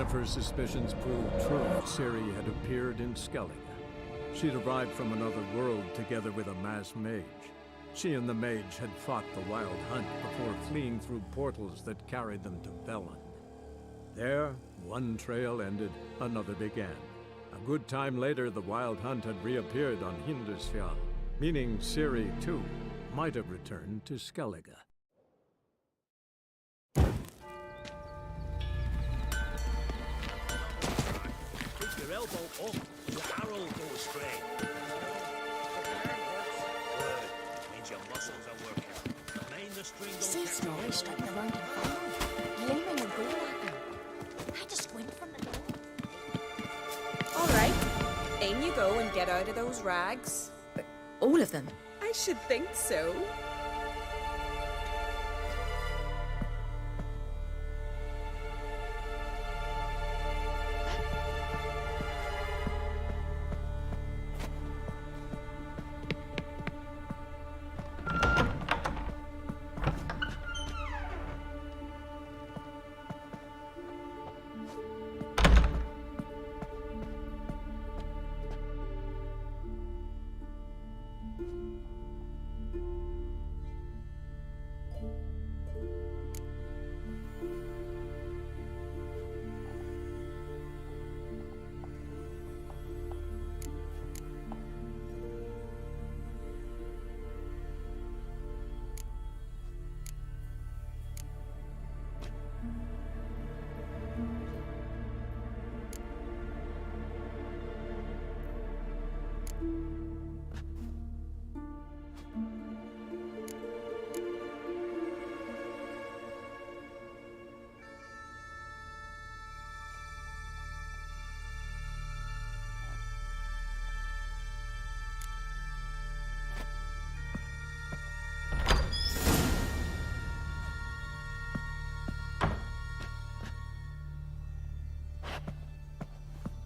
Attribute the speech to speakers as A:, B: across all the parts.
A: of her suspicions proved true, Ciri had appeared in Skellige. She'd arrived from another world together with a masked mage. She and the mage had fought the Wild Hunt before fleeing through portals that carried them to Velen. There, one trail ended, another began. A good time later, the Wild Hunt had reappeared on Hindusfjall, meaning Ciri, too, might have returned to Skellige.
B: Keep your elbow up, your arrow goes straight. Good. Means your muscles are working. Main the string don't
C: See Snorri striking around in fire, aiming and going at them. I just squint from the door.
D: All right, in you go and get out of those rags.
C: All of them?
D: I should think so.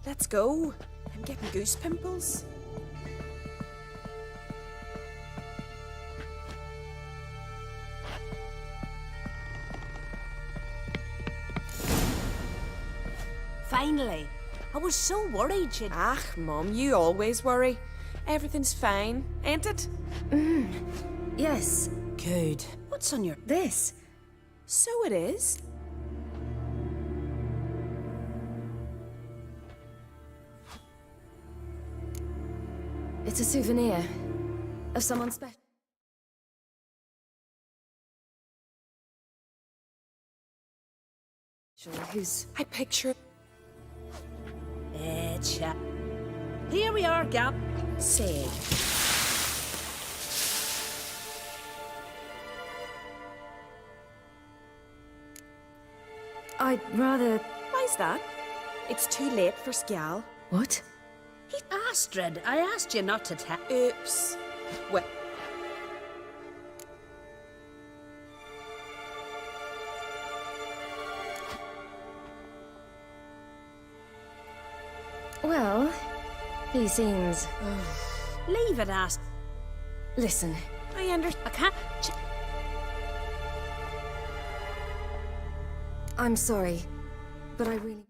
D: Let's go. I'm getting goose pimples.
E: Finally. I was so worried she'd...
D: Ah, Mum, you always worry. Everything's fine, ain't it?
C: Yes.
E: Good. What's on your...
C: This.
D: So it is.
C: It's a souvenir of someone special. Who's...
D: I picture...
E: Cha. Here we are, Gap.
D: Say.
C: I'd rather...
D: Why's that? It's too late for Skjal.
C: What?
E: Astrid, I asked you not to tell.
D: Oops. Well...
C: Well, he seems...
E: Leave it, Astrid.
C: Listen,
E: I can't...
C: I'm sorry, but I really...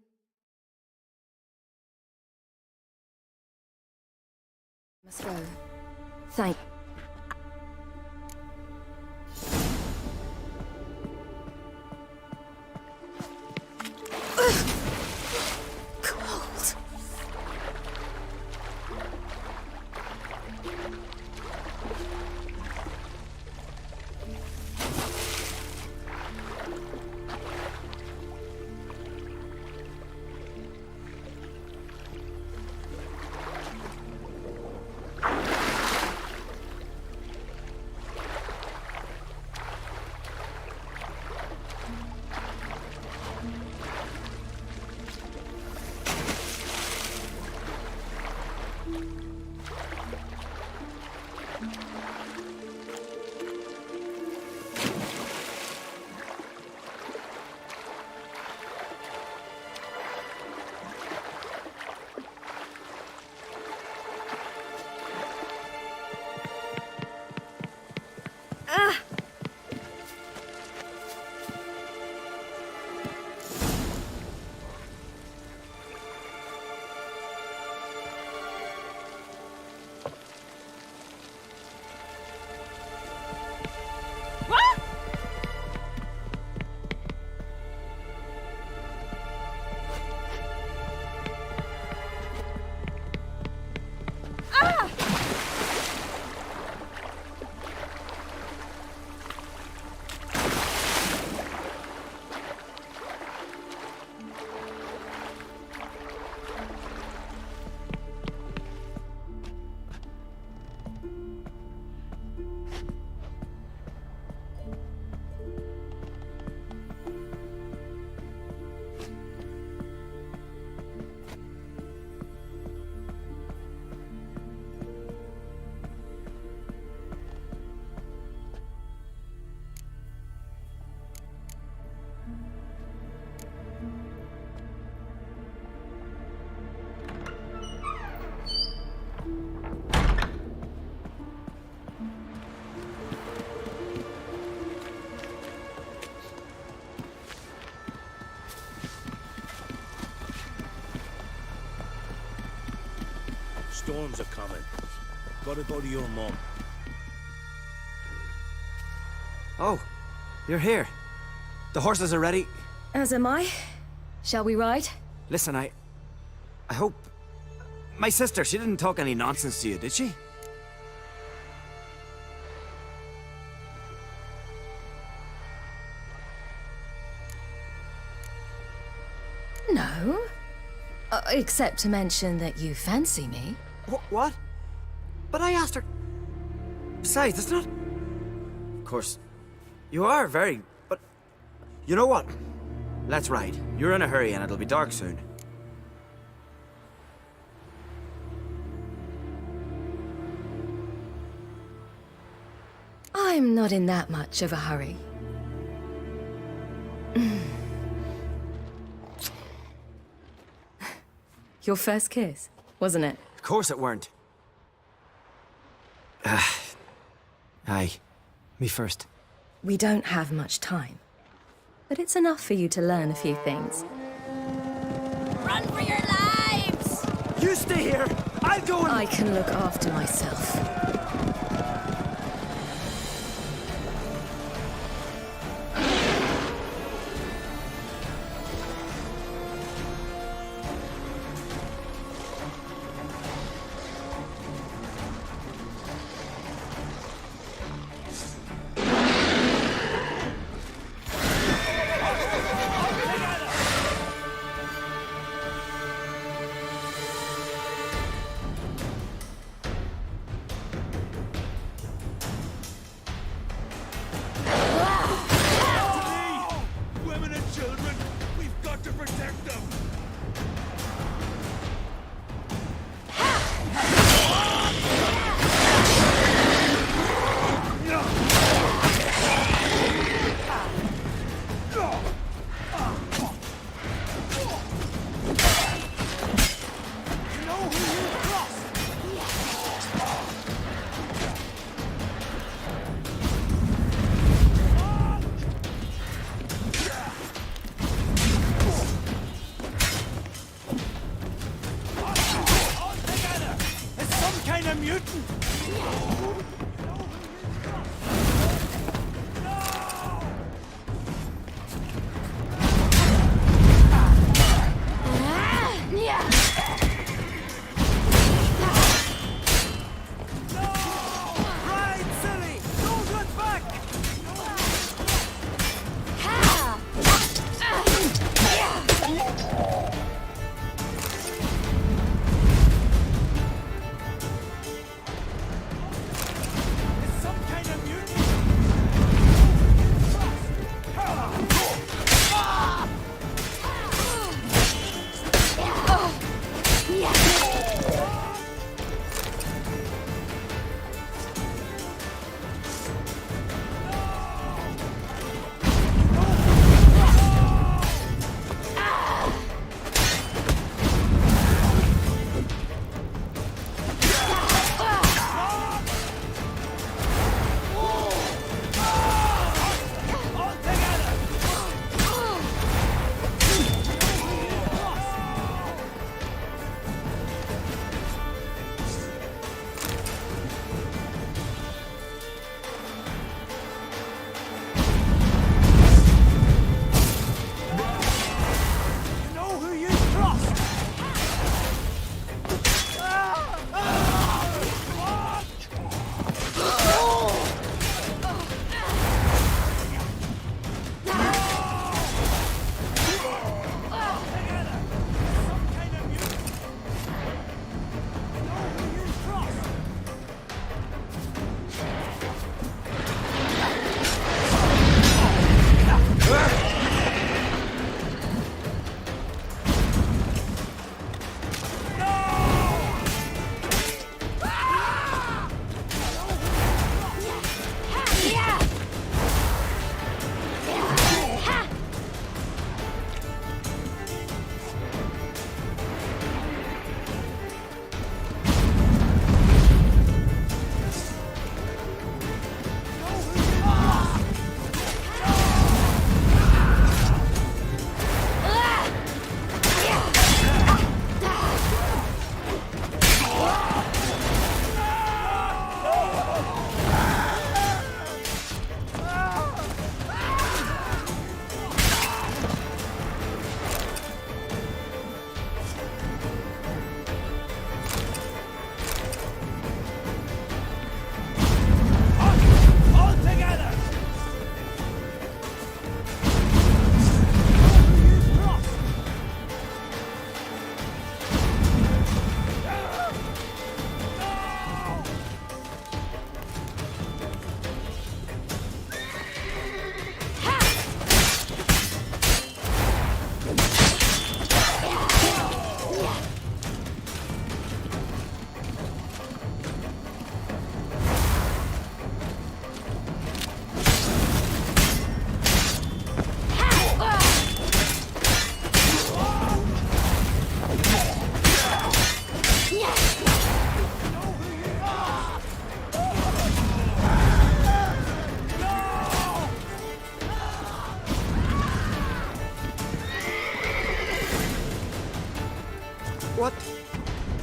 C: must go. Thank... Cold.
B: storms are coming. Gotta go to your mom.
F: Oh, you're here. The horses are ready.
G: As am I. Shall we ride?
F: Listen, I hope... My sister, she didn't talk any nonsense to you, did she?
G: No. Except to mention that you fancy me.
F: What? But I asked her... Besides, it's not... Of course, you are very... But... You know what? Let's ride. You're in a hurry and it'll be dark soon.
G: I'm not in that much of a hurry. Your first kiss, wasn't it?
F: Of course it weren't. Aye. Me first.
G: We don't have much time. But it's enough for you to learn a few things.
C: Run for your lives!
F: You stay here! I'll go and...
G: I can look after myself.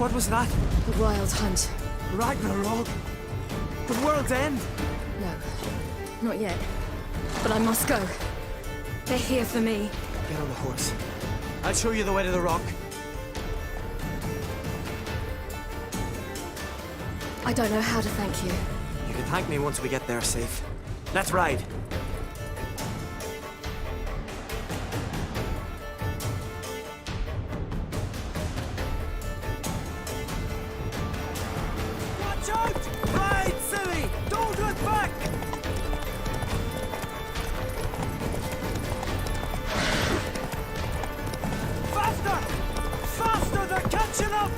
F: What was that?
G: The Wild Hunt.
F: Ragnarok? The world's end?
G: No, not yet. But I must go. They're here for me.
F: Get on the horse. I'll show you the way to the rock.
G: I don't know how to thank you.
F: You can thank me once we get there safe. Let's ride. Watch out! Ride, Ciri! Don't look back! Faster! Faster! They're catching up!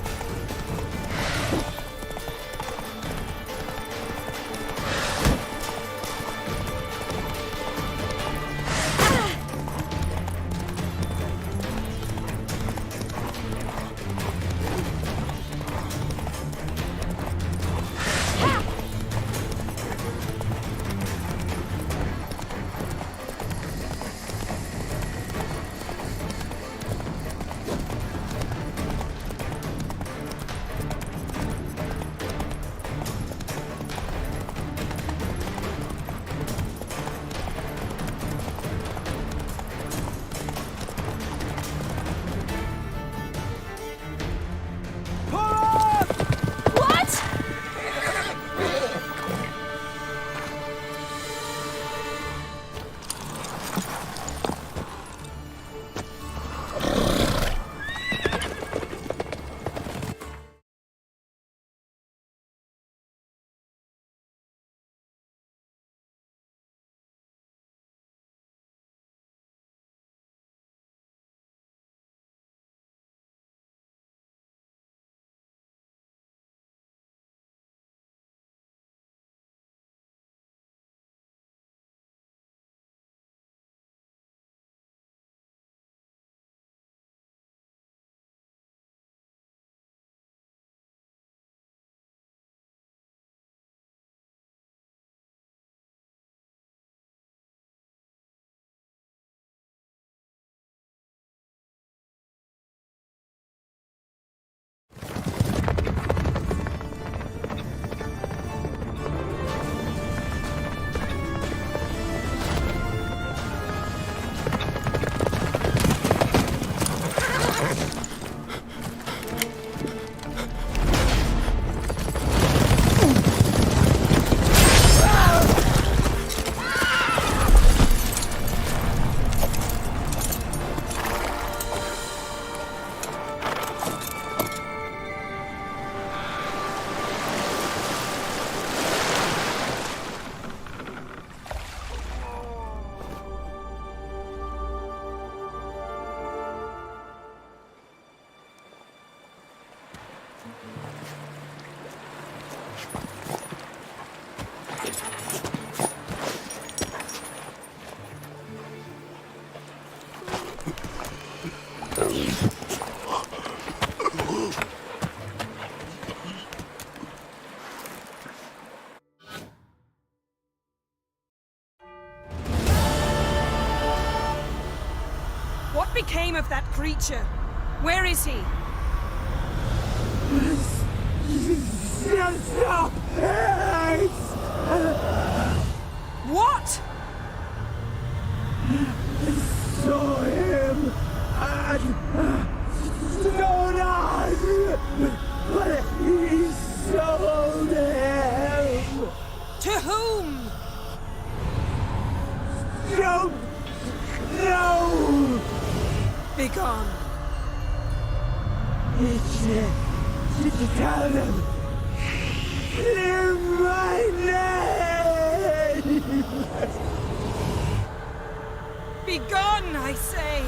D: What became of that creature? Where is he? What?
F: Saw him and Donald, but he sold him.
D: To whom?
F: Don't know.
D: Begone.
F: Tell them. Clear my name.
D: Begone, I say.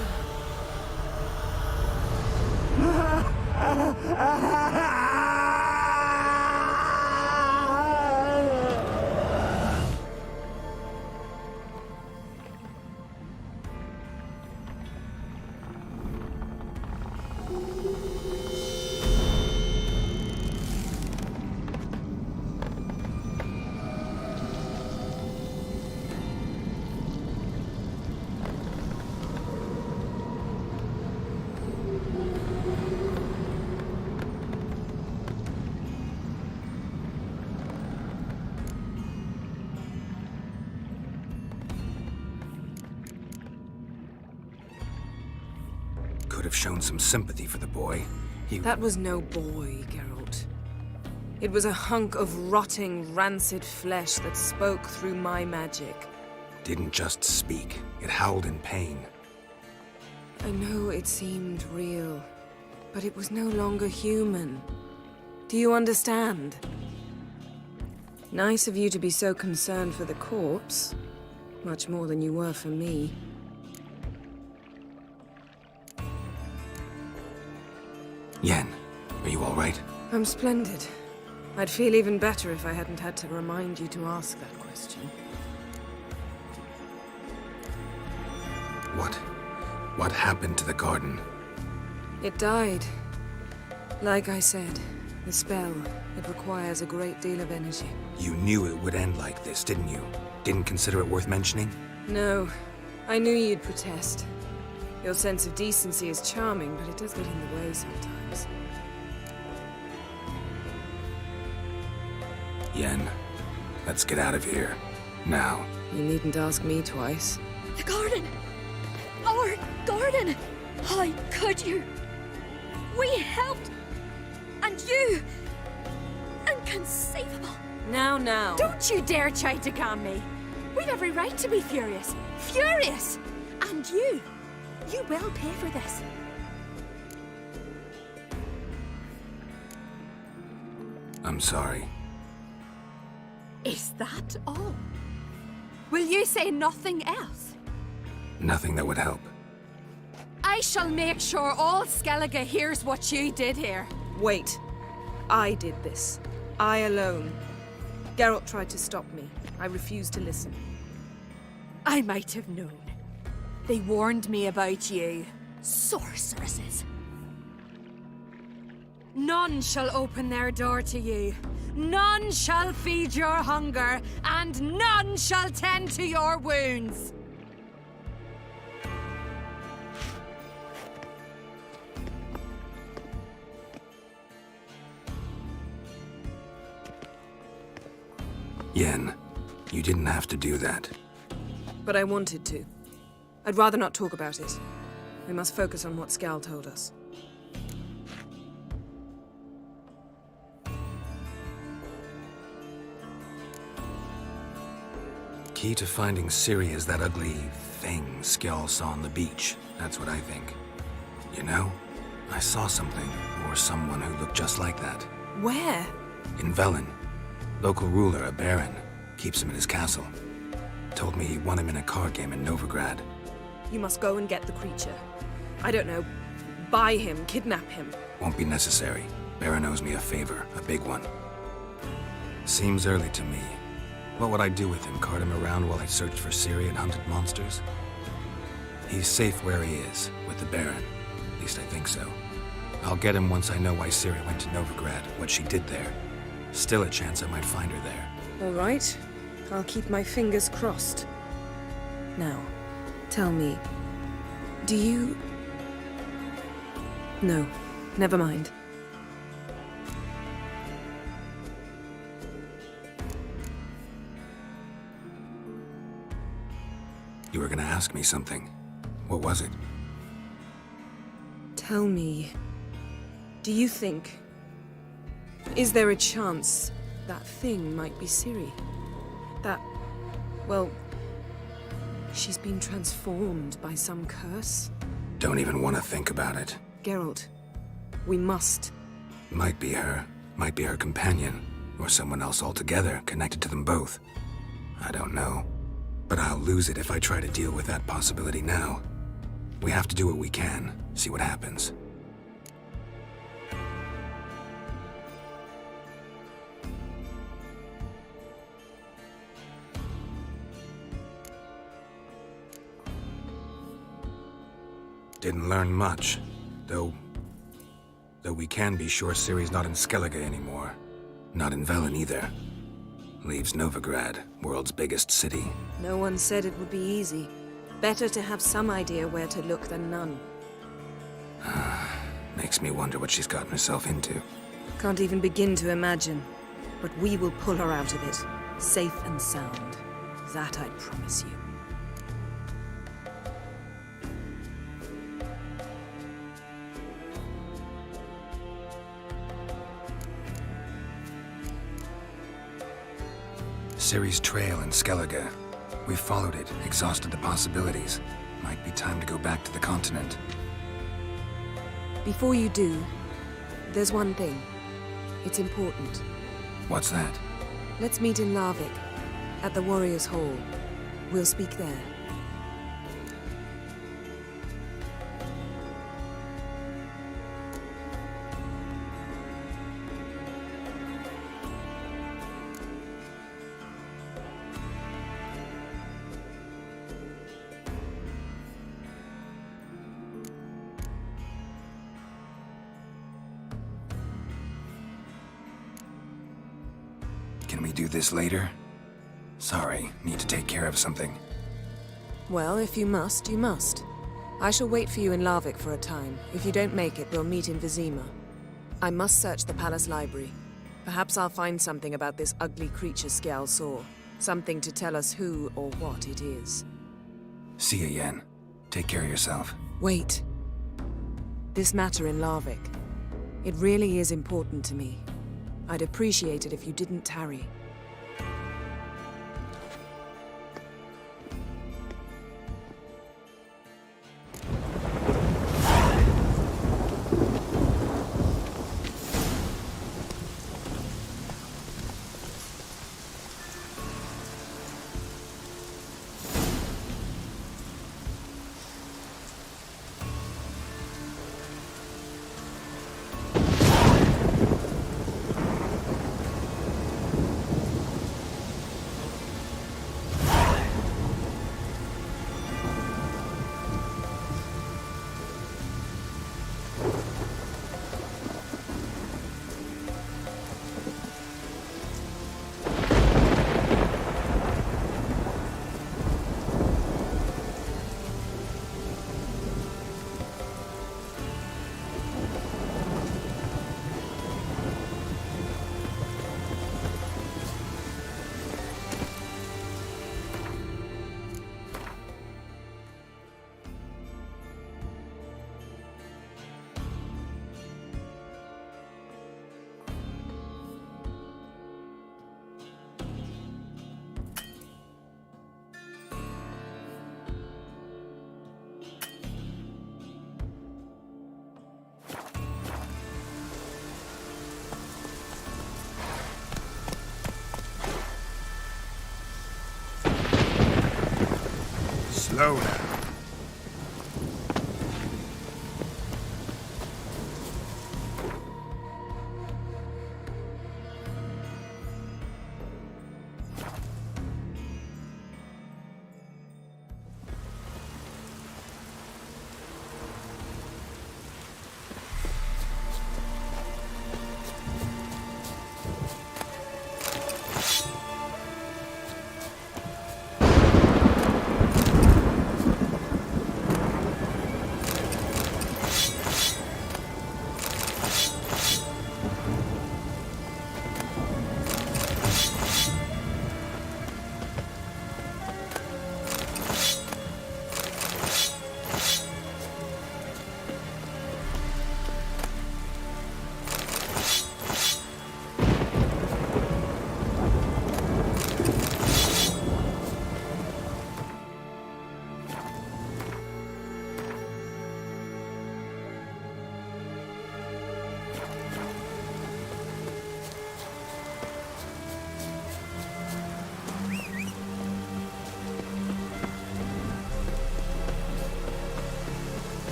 H: could have shown some sympathy for the boy.
D: That was no boy, Geralt. It was a hunk of rotting, rancid flesh that spoke through my magic.
H: Didn't just speak. It howled in pain.
D: I know it seemed real, but it was no longer human. Do you understand? Nice of you to be so concerned for the corpse. Much more than you were for me.
H: Yen, are you all right?
D: I'm splendid. I'd feel even better if I hadn't had to remind you to ask that question.
H: What happened to the garden?
D: It died. Like I said, the spell, it requires a great deal of energy.
H: You knew it would end like this, didn't you? Didn't consider it worth mentioning?
D: No, I knew you'd protest. Your sense of decency is charming, but it does get in the way sometimes.
H: Yen, let's get out of here. Now.
D: You needn't ask me twice.
G: The garden! Our garden! How could you? We helped! And you! Inconceivable!
D: Now.
E: Don't you dare try to calm me. We've every right to be furious. Furious! And you will pay for this.
H: I'm sorry.
E: Is that all? Will you say nothing else?
H: Nothing that would help.
E: I shall make sure all Skellige hears what you did here.
D: Wait. I did this. I alone. Geralt tried to stop me. I refused to listen.
E: I might have known. They warned me about you. Sorceresses. None shall open their door to you. None shall feed your hunger, and none shall tend to your wounds.
H: Yen, you didn't have to do that.
D: But I wanted to. I'd rather not talk about it. We must focus on what Skal told us.
H: Key to finding Ciri is that ugly thing Skjall saw on the beach. That's what I think. You know, I saw something, or someone who looked just like that.
D: Where?
H: In Velen. Local ruler, a baron, keeps him in his castle. Told me he won him in a card game in Novigrad.
D: You must go and get the creature. I don't know. Buy him, kidnap him.
H: Won't be necessary. Baron owes me a favor, a big one. Seems early to me. What would I do with him? Cart him around while I searched for Ciri and hunted monsters? He's safe where he is, with the Baron. At least I think so. I'll get him once I know why Ciri went to Novigrad, what she did there. Still a chance I might find her there.
D: All right. I'll keep my fingers crossed. Now, tell me, do you... No, never mind.
H: You were gonna ask me something. What was it?
D: Tell me, do you think... Is there a chance that thing might be Ciri? That... well... she's been transformed by some curse?
H: Don't even want to think about it.
D: Geralt, we must.
H: Might be her. Might be her companion. Or someone else altogether, connected to them both. I don't know. But I'll lose it if I try to deal with that possibility now. We have to do what we can, see what happens. Didn't learn much, though we can be sure Ciri's not in Skellige anymore. Not in Velen either. Leaves Novigrad, world's biggest city.
D: No one said it would be easy. Better to have some idea where to look than none.
H: Makes me wonder what she's gotten herself into.
D: Can't even begin to imagine. But we will pull her out of it. Safe and sound. That I promise you.
H: Ciri's trail in Skellige. We followed it, exhausted the possibilities. Might be time to go back to the continent.
D: Before you do, there's one thing. It's important.
H: What's that?
D: Let's meet in Larvik, at the Warriors' Hall. We'll speak there.
H: Can we do this later? Sorry, need to take care of something.
D: Well, if you must, you must. I shall wait for you in Larvik for a time. If you don't make it, we'll meet in Vizima. I must search the palace library. Perhaps I'll find something about this ugly creature Skjal saw. Something to tell us who or what it is.
H: See you, Yen. Take care of yourself.
D: Wait. This matter in Larvik. It really is important to me. I'd appreciate it if you didn't tarry.
H: Slow now.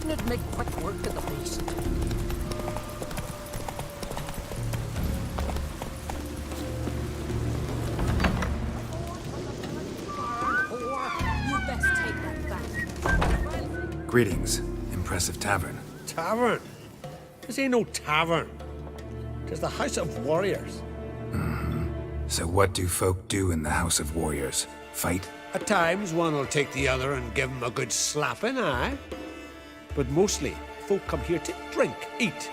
B: That'd make quick work of the beast.
H: Greetings. Impressive tavern.
I: Tavern? This ain't no tavern. Tis the House of Warriors.
H: So what do folk do in the House of Warriors? Fight?
I: At times, one will take the other and give 'em a good slapping, aye? But mostly, folk come here to drink, eat,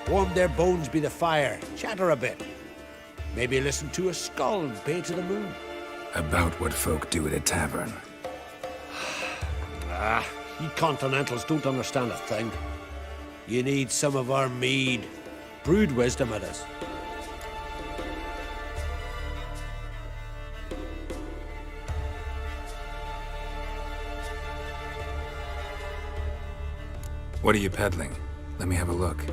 I: warm their bones by the fire, chatter a bit. Maybe listen to a skull and pay to the moon.
H: About what folk do at a tavern.
I: You Continentals don't understand a thing. You need some of our mead. Brewed wisdom it is.
H: What are you peddling? Let me have a look.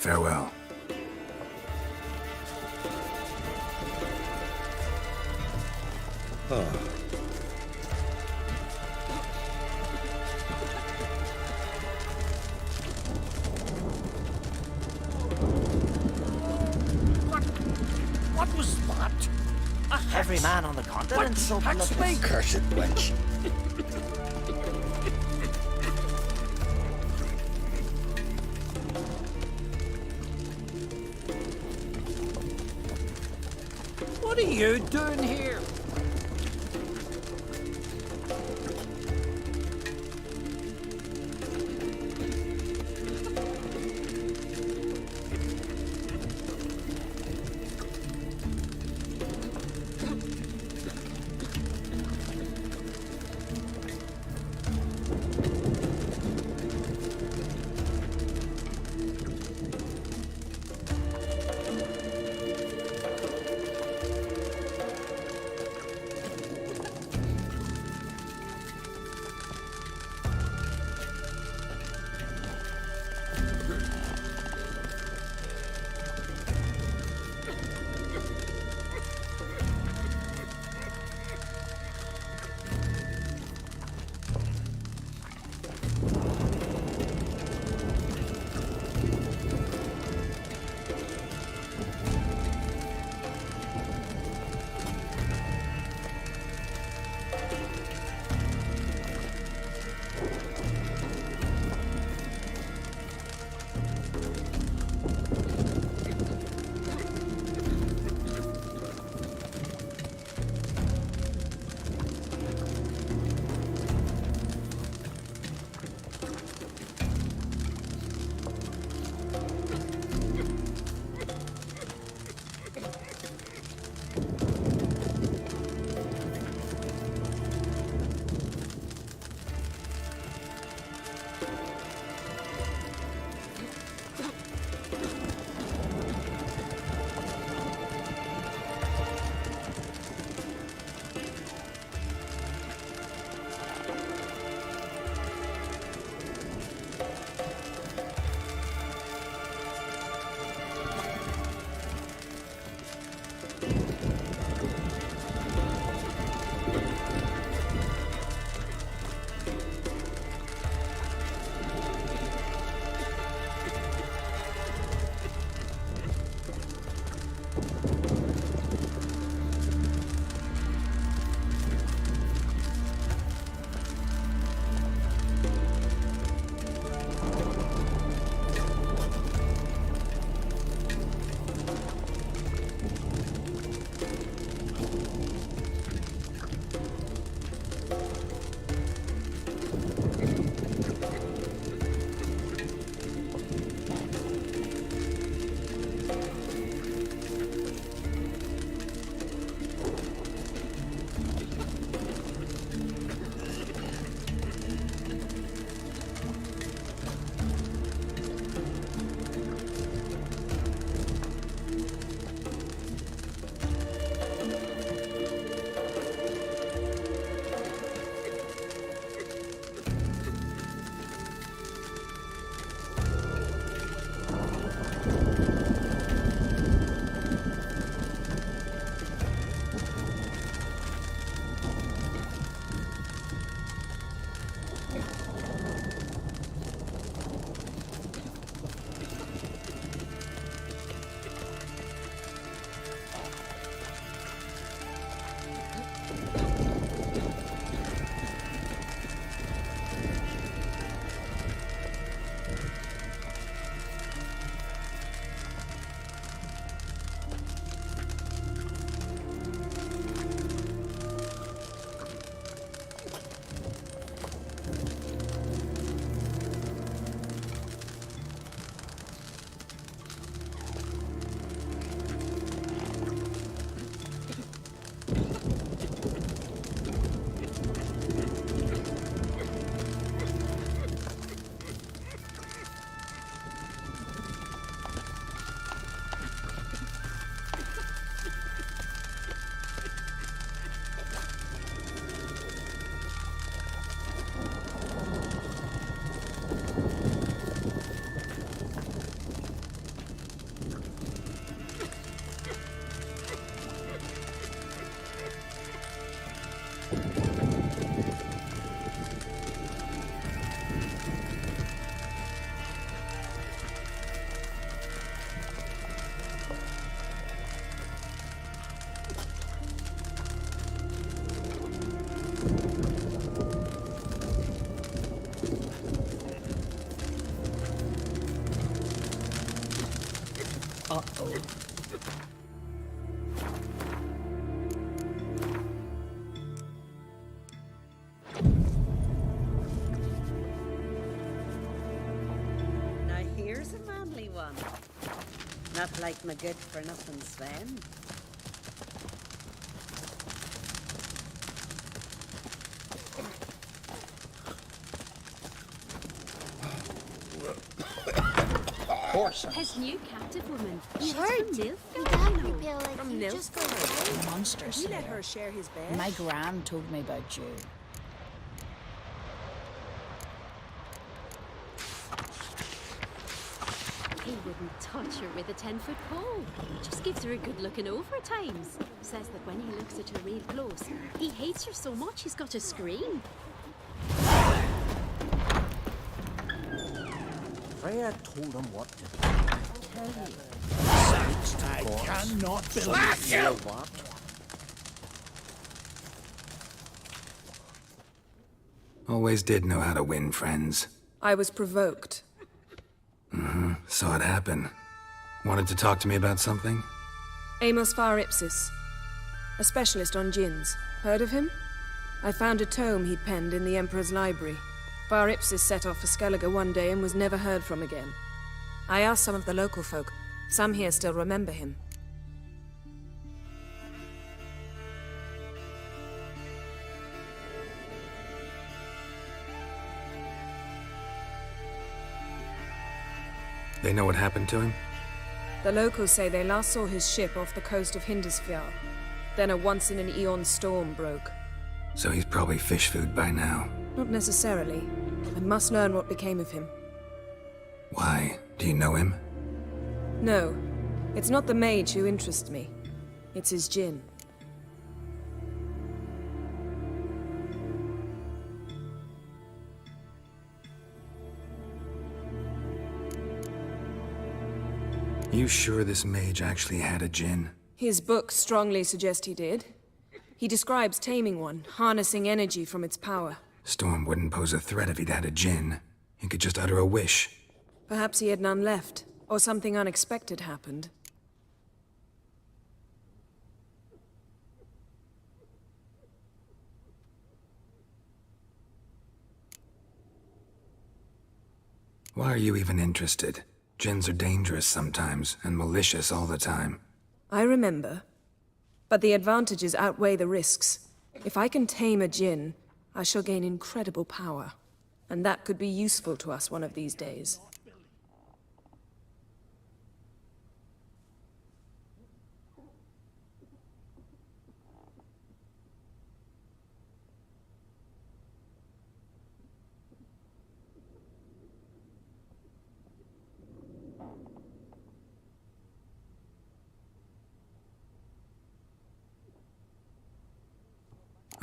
H: Farewell.
B: What was that?
J: Every man on the continent so
B: That's my cursed wench. What are you doing here?
K: Not like my good-for-nothing Sven.
L: His new captive woman.
C: Sure.
L: From
C: Dad, you feel like
D: From
C: you
D: Nilf?
C: just got away.
M: Monsters
D: He let
M: here.
D: her share his bed.
M: My gran told me about you.
L: He wouldn't touch her with a 10-foot pole. Just gives her a good looking over at times. Says that when he looks at her real close, he hates her so much he's got to scream.
J: Freya told him what to do. Tell you.
I: I cannot
J: You know what?
H: Always did know how to win friends.
D: I was provoked.
H: Saw it happen. Wanted to talk to me about something?
D: Amos Far Ipsis, a specialist on djinns. Heard of him? I found a tome he'd penned in the Emperor's library. Far Ipsis set off for Skellige one day and was never heard from again. I asked some of the local folk. Some here still remember him.
H: They know what happened to him?
D: The locals say they last saw his ship off the coast of Hindisfjall. Then a once-in-an-eon storm broke.
H: So he's probably fish food by now.
D: Not necessarily. I must learn what became of him.
H: Why? Do you know him?
D: No, it's not the mage who interests me. It's his djinn.
H: You sure this mage actually had a djinn?
D: His books strongly suggest he did. He describes taming one, harnessing energy from its power.
H: Storm wouldn't pose a threat if he'd had a djinn. He could just utter a wish.
D: Perhaps he had none left, or something unexpected happened.
H: Why are you even interested? Djinns are dangerous sometimes, and malicious all the time.
D: I remember. But the advantages outweigh the risks. If I can tame a djinn, I shall gain incredible power. And that could be useful to us one of these days.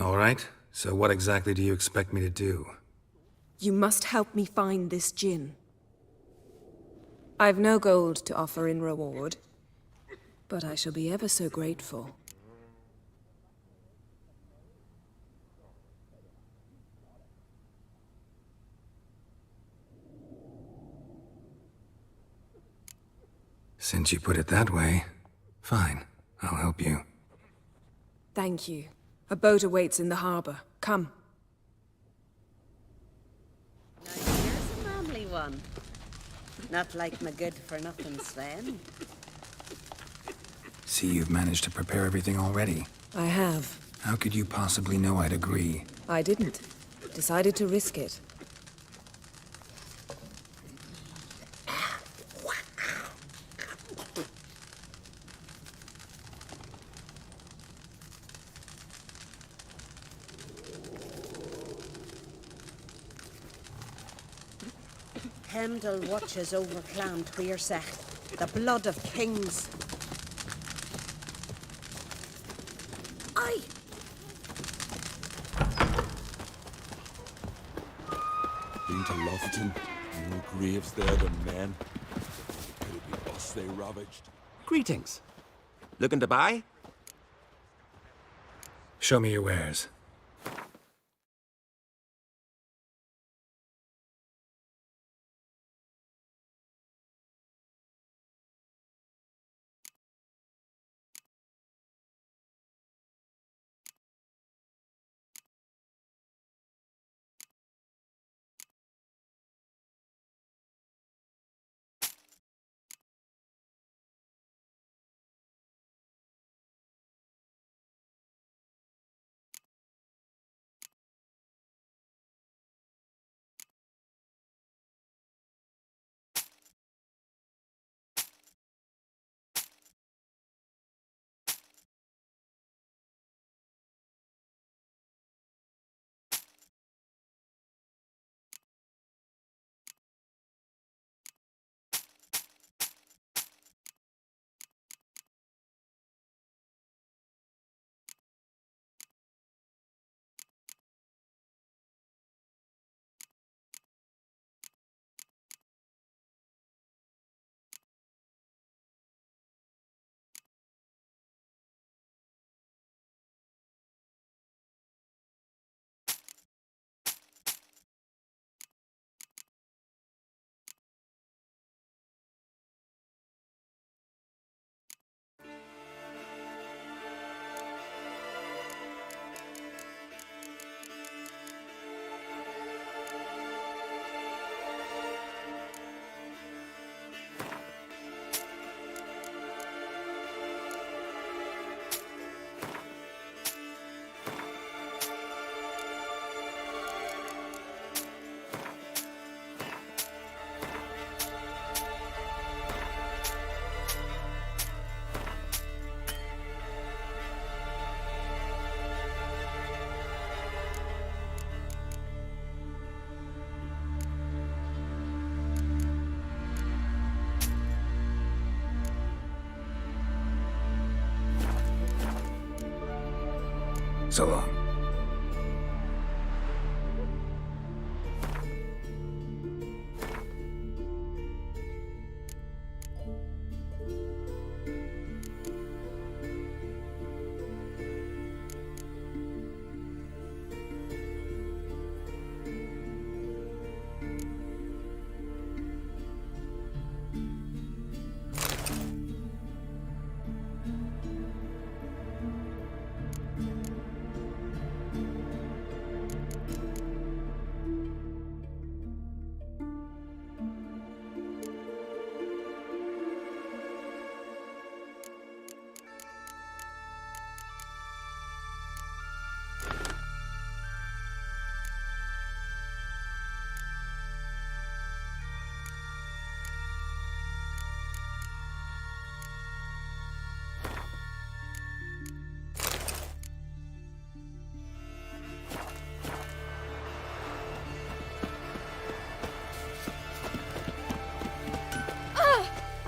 H: All right, so what exactly do you expect me to do?
D: You must help me find this djinn. I've no gold to offer in reward, but I shall be ever so grateful.
H: Since you put it that way, fine, I'll help you.
D: Thank you. A boat awaits in the harbor. Come.
K: Now here's a manly one. Not like my good-for-nothing Sven.
H: See, you've managed to prepare everything already.
D: I have.
H: How could you possibly know I'd agree?
D: I didn't. Decided to risk it.
K: Hemdall watches over Clan Tweersech, the blood of kings. Aye!
N: Been to Lofton, no graves there than men. It'll be us they ravaged.
F: Greetings. Looking to buy?
H: Show me your wares. So long.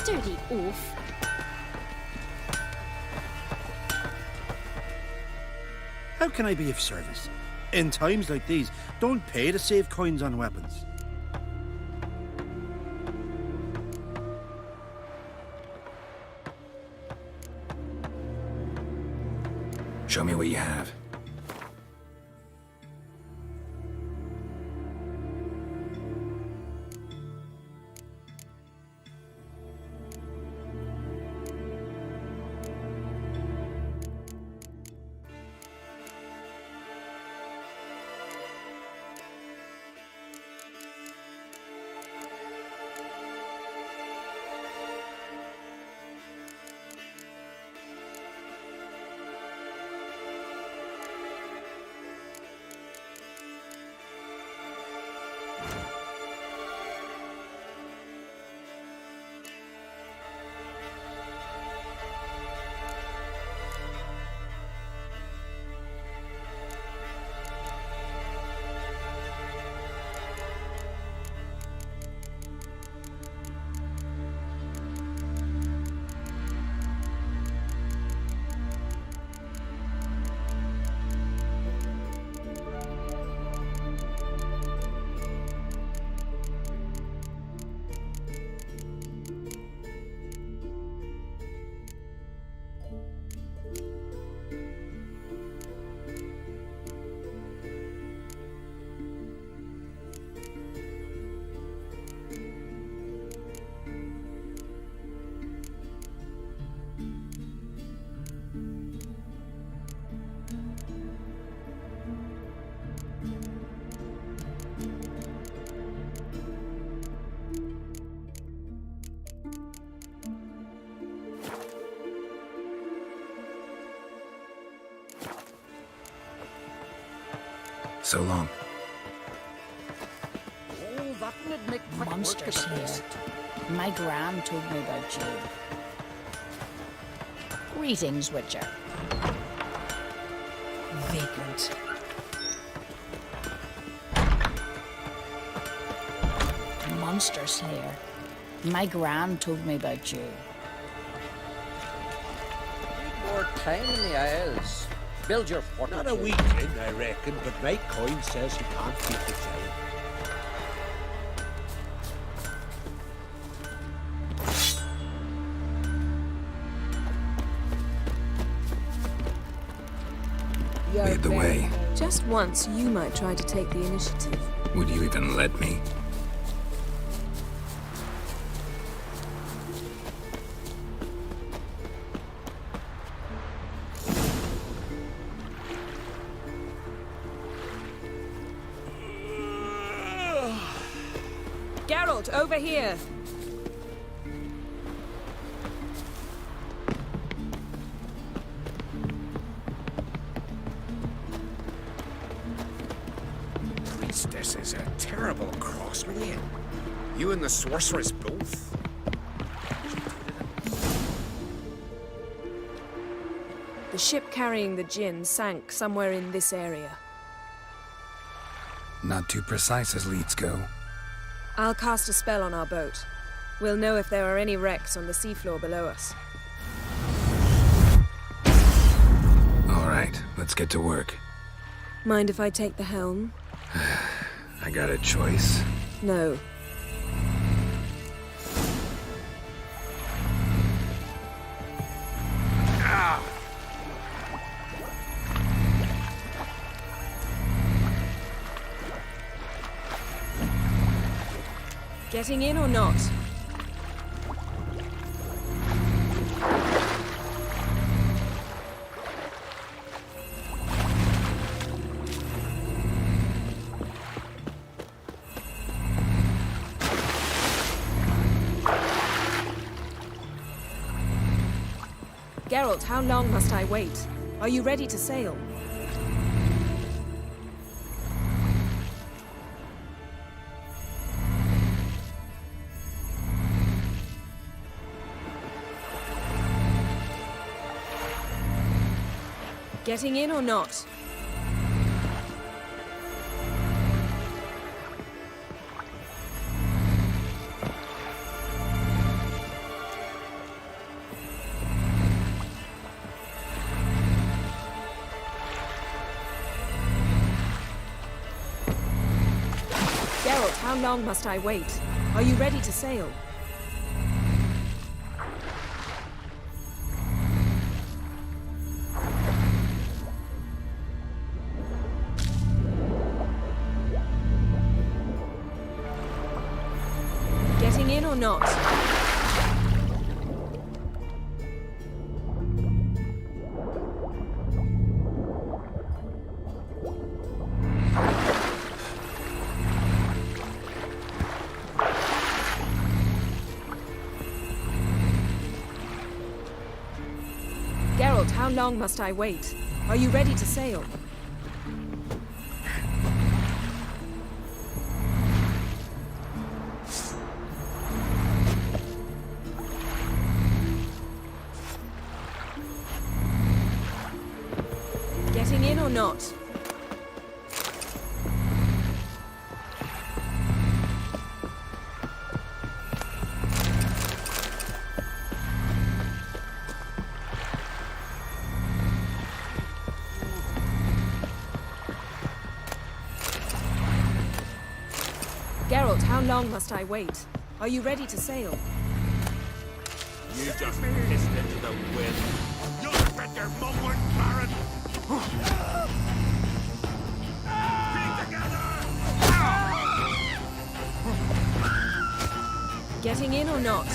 L: Dirty oaf.
O: How can I be of service? In times like these, don't pay to save coins on weapons.
H: Show me what you have. So long.
J: Oh, that would make quick
M: Monsters
J: work of
M: here.
J: this.
M: My gran told me about you. Greetings, Witcher.
D: Vagrant.
M: Monster Slayer. My gran told me about you.
J: Need more time in the Isles. Build your fortitude.
I: Not a weekend, I reckon, but my coin says you can't beat the giant.
H: Lead the way.
D: Just once, you might try to take the initiative.
H: Would you even let me?
D: Geralt, over here!
P: Priestess is a terrible cross with you. You and the sorceress both.
D: The ship carrying the gin sank somewhere in this area.
H: Not too precise as leads go.
D: I'll cast a spell on our boat. We'll know if there are any wrecks on the seafloor below us.
H: All right. right, let's get to work.
D: Mind if I take the helm?
H: I got a choice.
D: No. Getting in or not? Geralt, how long must I wait? Are you ready to sail? Getting in or not? Geralt, how long must I wait? Are you ready to sail? Getting in or not? Geralt, how long must I wait? Are you ready to sail? Getting in or not? Geralt, how long must I wait? Are you ready to sail?
B: You just pissed into the wind. You'll bet your mum went Baron!
D: Getting in or not?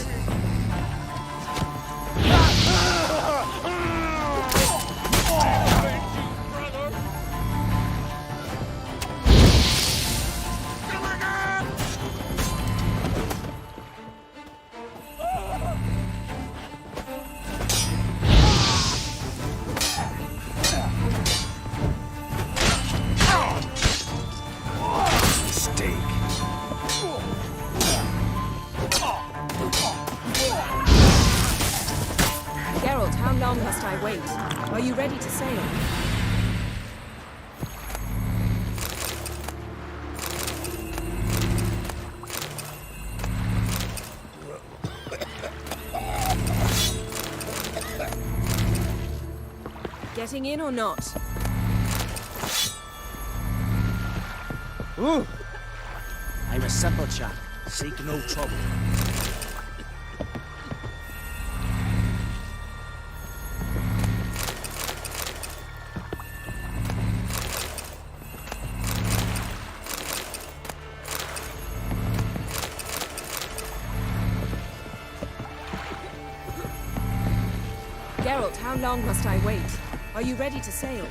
D: Geralt, how long must I wait? Are you ready to sail? Getting in or not?
J: Ooh! I'm a simple chap. Seek no trouble.
D: Geralt, how long must I wait? Are you ready to sail?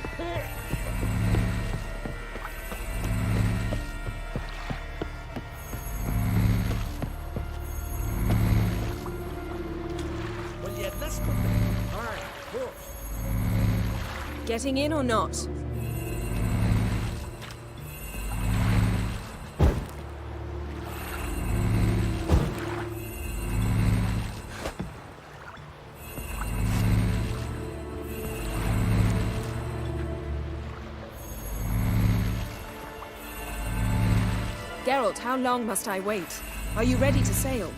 J: Well, yeah, that's good. Aye, of course.
D: Getting in or not? Geralt, how long must I wait? Are you ready to sail?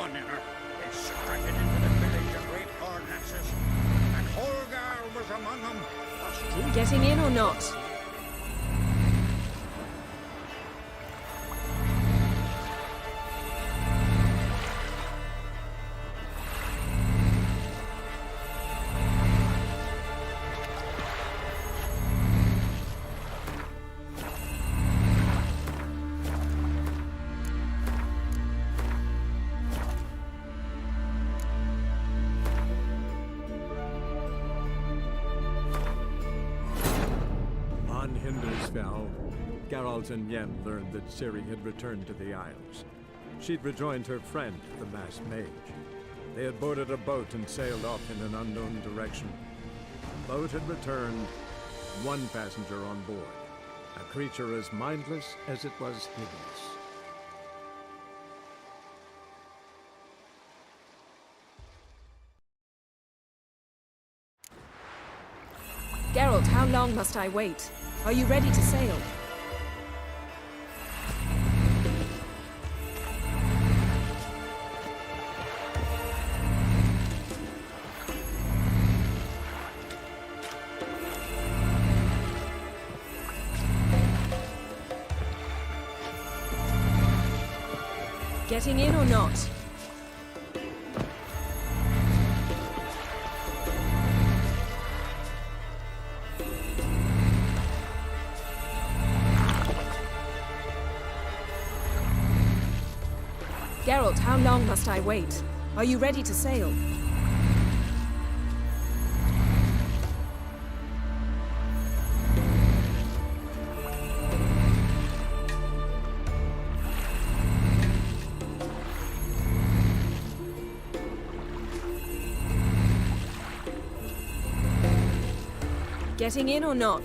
P: one in her. They strutted into the village of great ordinances, and Holgar was among them.
D: Getting in or not?
A: Geralt and Quen learned that Ciri had returned to the Isles. She'd rejoined her friend, the masked mage. They had boarded a boat and sailed off in an unknown direction. The boat had returned, one passenger on board, a creature as mindless as it was hideous.
D: Geralt, how long must I wait? Are you ready to sail? Getting in or not? Geralt, how long must I wait? Are you ready to sail? Getting in or not?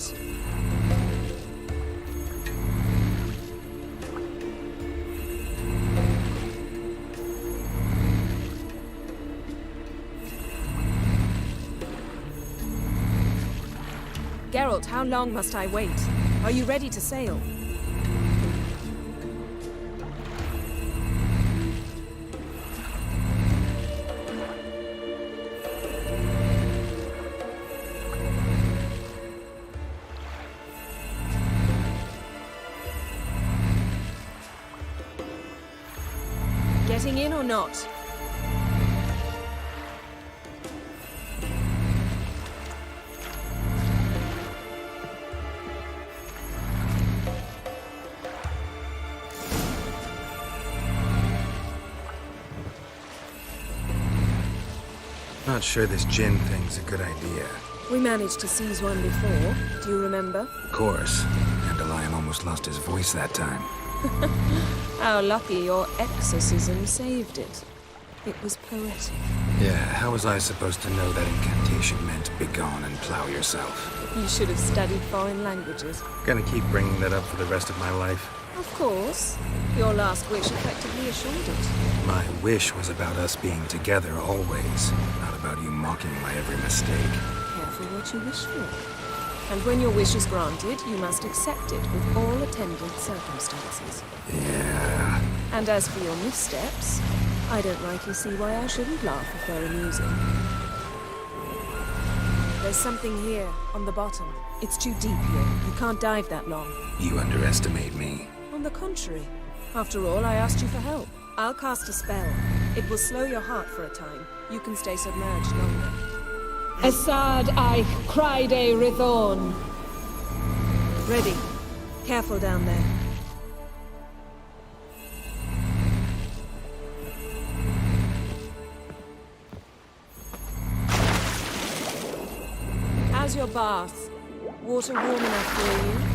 D: Geralt, how long must I wait? Are you ready to sail? Getting in or not?
H: Not sure this gin thing's a good idea.
D: We managed to seize one before. Do you remember?
H: Of course. Dandelion almost lost his voice that time.
D: How lucky your exorcism saved it. It was poetic.
H: Yeah, how was I supposed to know that incantation meant begone and plow yourself?
D: You should have studied foreign languages.
H: Gonna keep bringing that up for the rest of my life?
D: Of course. Your last wish effectively assured it.
H: My wish was about us being together always, not about you mocking my every mistake.
D: Careful what you wish for. And when your wish is granted, you must accept it with all attendant circumstances.
H: Yeah.
D: And as for your missteps, I don't rightly see why I shouldn't laugh if they're amusing. There's something here, on the bottom. It's too deep here. You can't dive that long.
H: You underestimate me.
D: On the contrary. After all, I asked you for help. I'll cast a spell. It will slow your heart for a time. You can stay submerged longer. Asad Eich Cryde Rithorn. Ready. Careful down there. How's your bath? Water warm enough for you?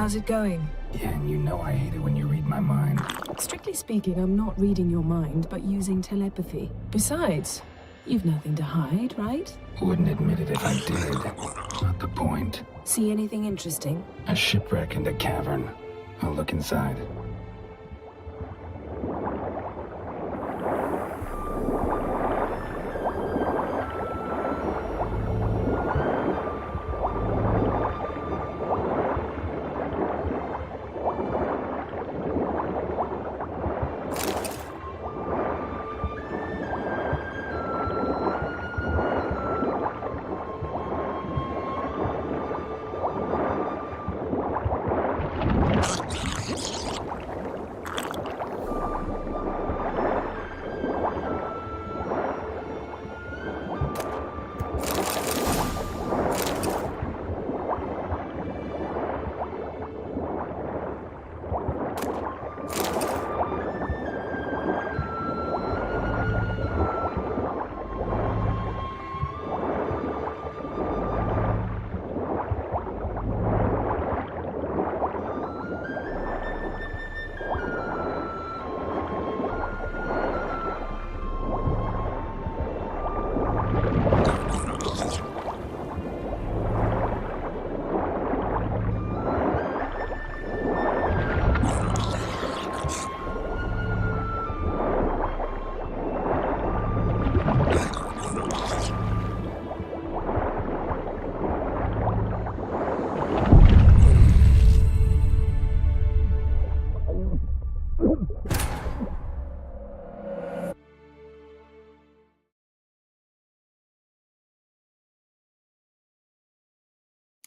D: How's it going?
H: Yeah, and you know I hate it when you read my mind.
D: Strictly speaking, I'm not reading your mind, but using telepathy. Besides, you've nothing to hide, right?
H: Wouldn't admit it if I did. Not the point.
D: See anything interesting?
H: A shipwreck and a cavern. I'll look inside.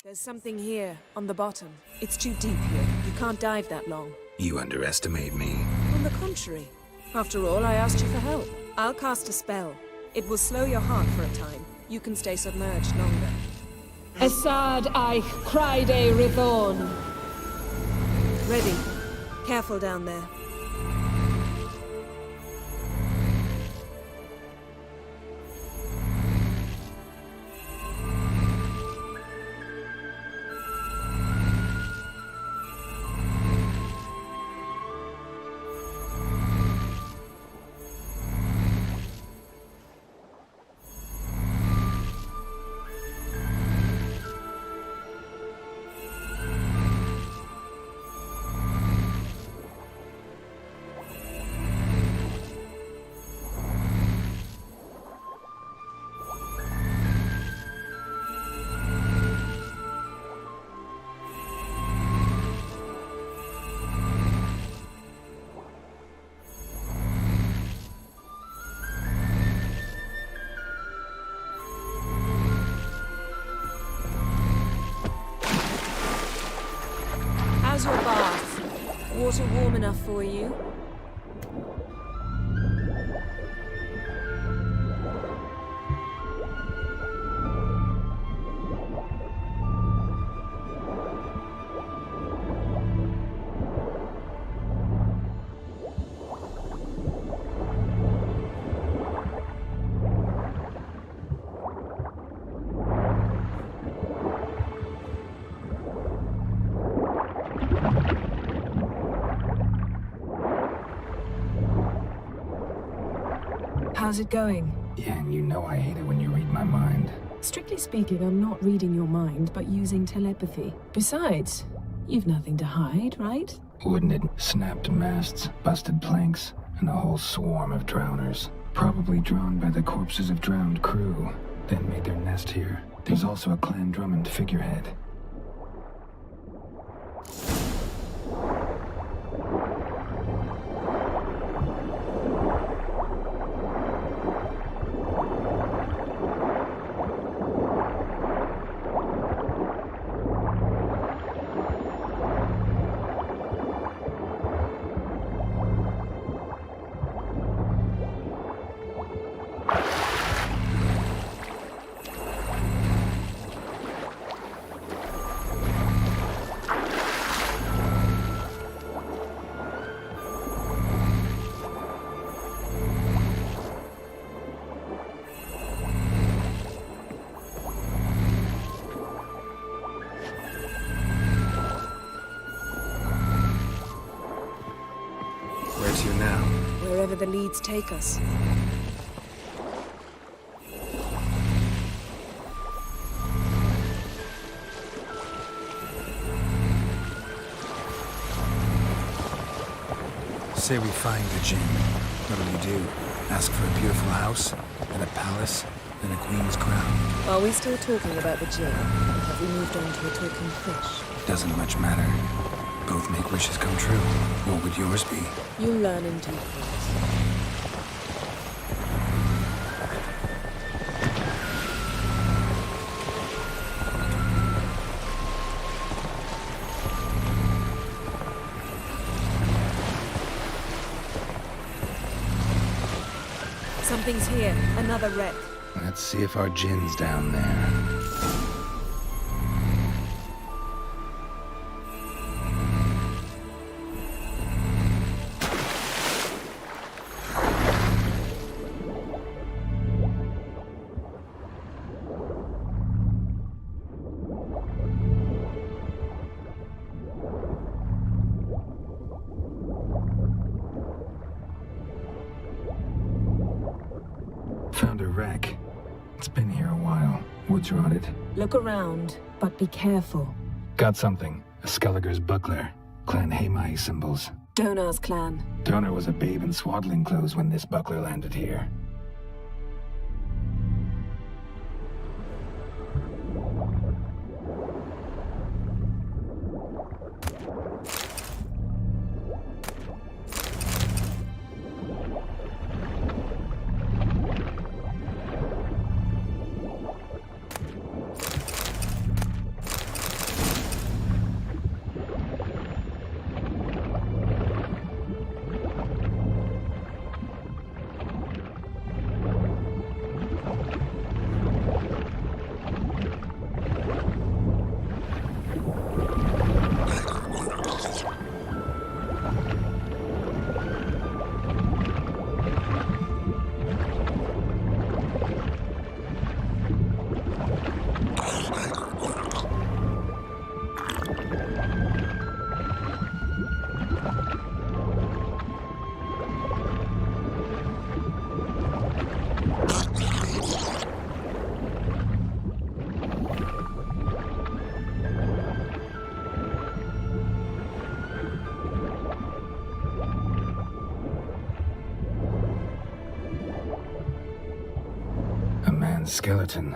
D: There's something here, on the bottom. It's too deep here. You can't dive that long.
H: You underestimate me.
D: On the contrary. After all, I asked you for help. I'll cast a spell. It will slow your heart for a time. You can stay submerged longer.
E: Asad eich Criede Rithon.
D: Ready. Careful down there. How's your bath? Water warm enough for you? How's it going?
H: Yeah, and you know I hate it when you read my mind.
D: Strictly speaking, I'm not reading your mind, but using telepathy. Besides, you've nothing to hide, right?
H: Wouldn't it? Snapped masts, busted planks, and a whole swarm of drowners. Probably drawn by the corpses of drowned crew, then made their nest here. There's also a Clan Drummond figurehead.
D: wherever the leads take us.
H: Say we find the Djinn. What do? Ask for a beautiful house, and a palace, and a queen's crown?
D: Are we still talking about the Djinn? Or have we moved on to a talking fish?
H: Doesn't much matter. Both make wishes come true. What would yours be?
D: You'll learn in due course. Something's here. Another wreck.
H: Let's see if our Djinn's down there. Found a wreck. It's been here a while. What's rotted?
D: Look around, but be careful.
H: Got something. A Skelliger's buckler. Clan Hamai symbols.
D: Donar's clan.
H: Donar was a babe in swaddling clothes when this buckler landed here. Skeleton.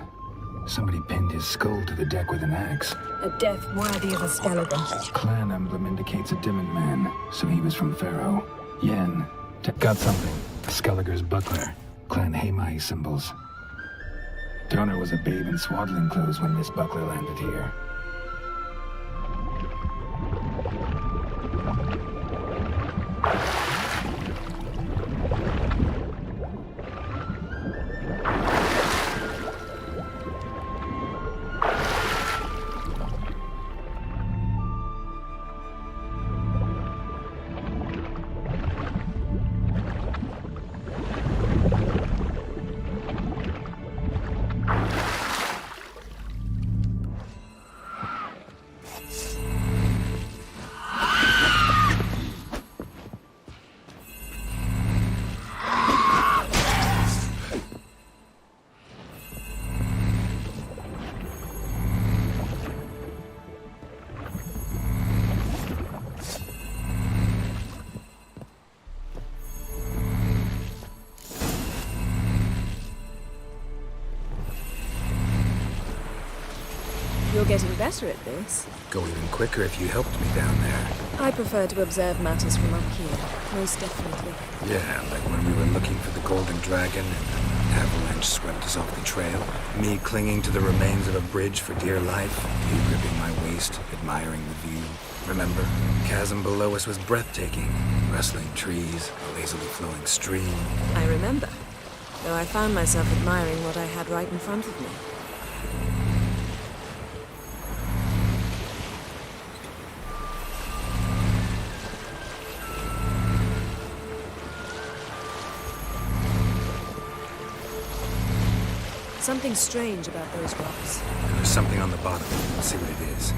H: Somebody pinned his skull to the deck with an axe.
D: A death worthy of a Skelliger.
H: Clan emblem indicates a Dimmen man, so he was from Pharaoh. Yen. Got something. A Skelliger's buckler. Clan Hamai symbols. Donar was a babe in swaddling clothes when this buckler landed here.
D: You're getting better at this.
H: Go even quicker if you helped me down there.
D: I prefer to observe matters from up here, most definitely.
H: Yeah, like when we were looking for the Golden Dragon and an avalanche swept us off the trail. Me clinging to the remains of a bridge for dear life. You gripping my waist, admiring the view. Remember? The chasm below us was breathtaking. Rustling trees, a lazily flowing stream.
D: I remember. Though I found myself admiring what I had right in front of me. Something strange about those rocks.
H: And there's something on the bottom. Let's see what it is.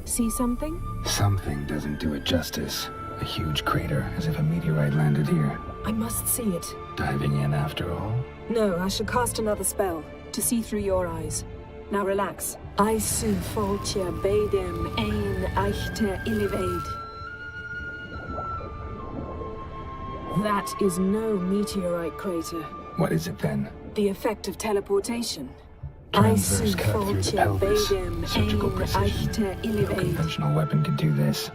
D: See something?
H: Something doesn't do it justice. A huge crater, as if a meteorite landed here.
D: I must see it.
H: Diving in after all?
D: No, I should cast another spell, to see through your eyes. Now relax. I su foltje bedem ein echte illivaid. That is no meteorite crater.
H: What is it then?
D: The effect of teleportation.
H: Transverse cut through the pelvis. Surgical precision. No
D: No
H: conventional weapon could do this.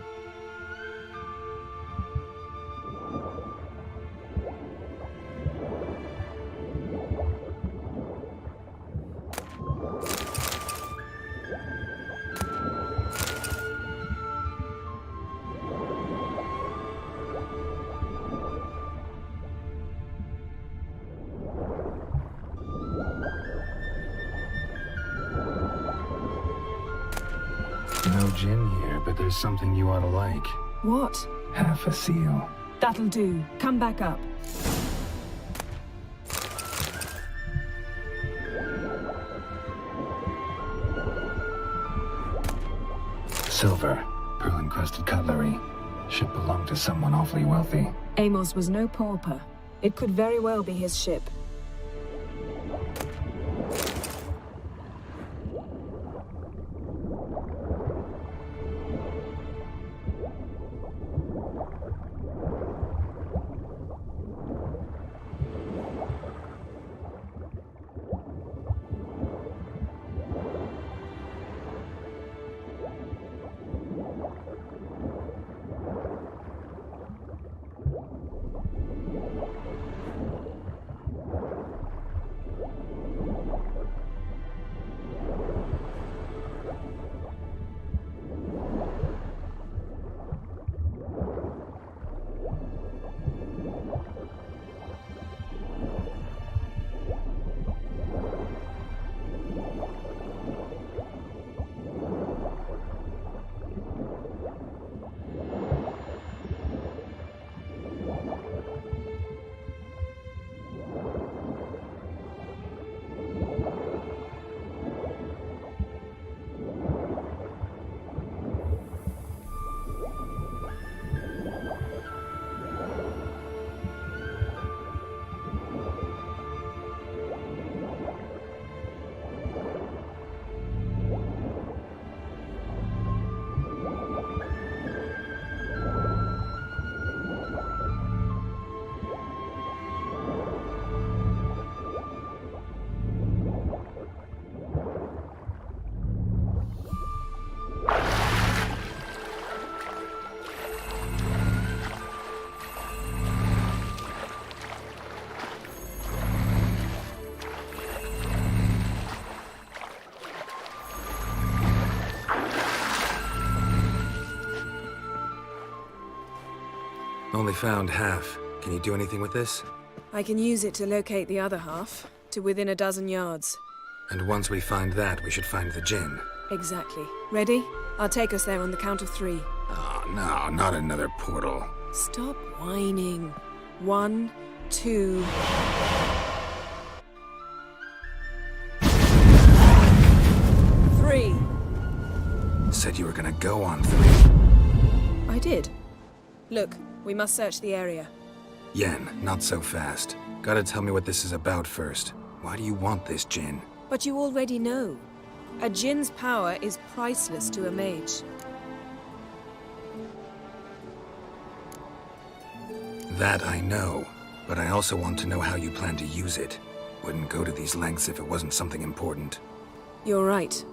H: No gin here, but there's something you ought to like.
D: What?
H: Half a seal.
D: That'll do. Come back up.
H: Silver. Pearl-encrusted cutlery. Should belong to someone awfully wealthy.
D: Amos was no pauper. It could very well be his ship.
H: Only found half. Can you do anything with this?
D: I can use it to locate the other half, to within a dozen yards.
H: And once we find that, we should find the gin.
D: Exactly. Ready? I'll take us there on the count of 3.
H: Oh, no, not another portal.
D: Stop whining. 1, 2... Three.
H: Said you were gonna go on 3.
D: I did. Look, we must search the area.
H: Yen, not so fast. Gotta tell me what this is about first. Why do you want this gin?
D: But you already know. A djinn's power is priceless to a mage.
H: That I know, but I also want to know how you plan to use it. Wouldn't go to these lengths if it wasn't something important.
D: You're right.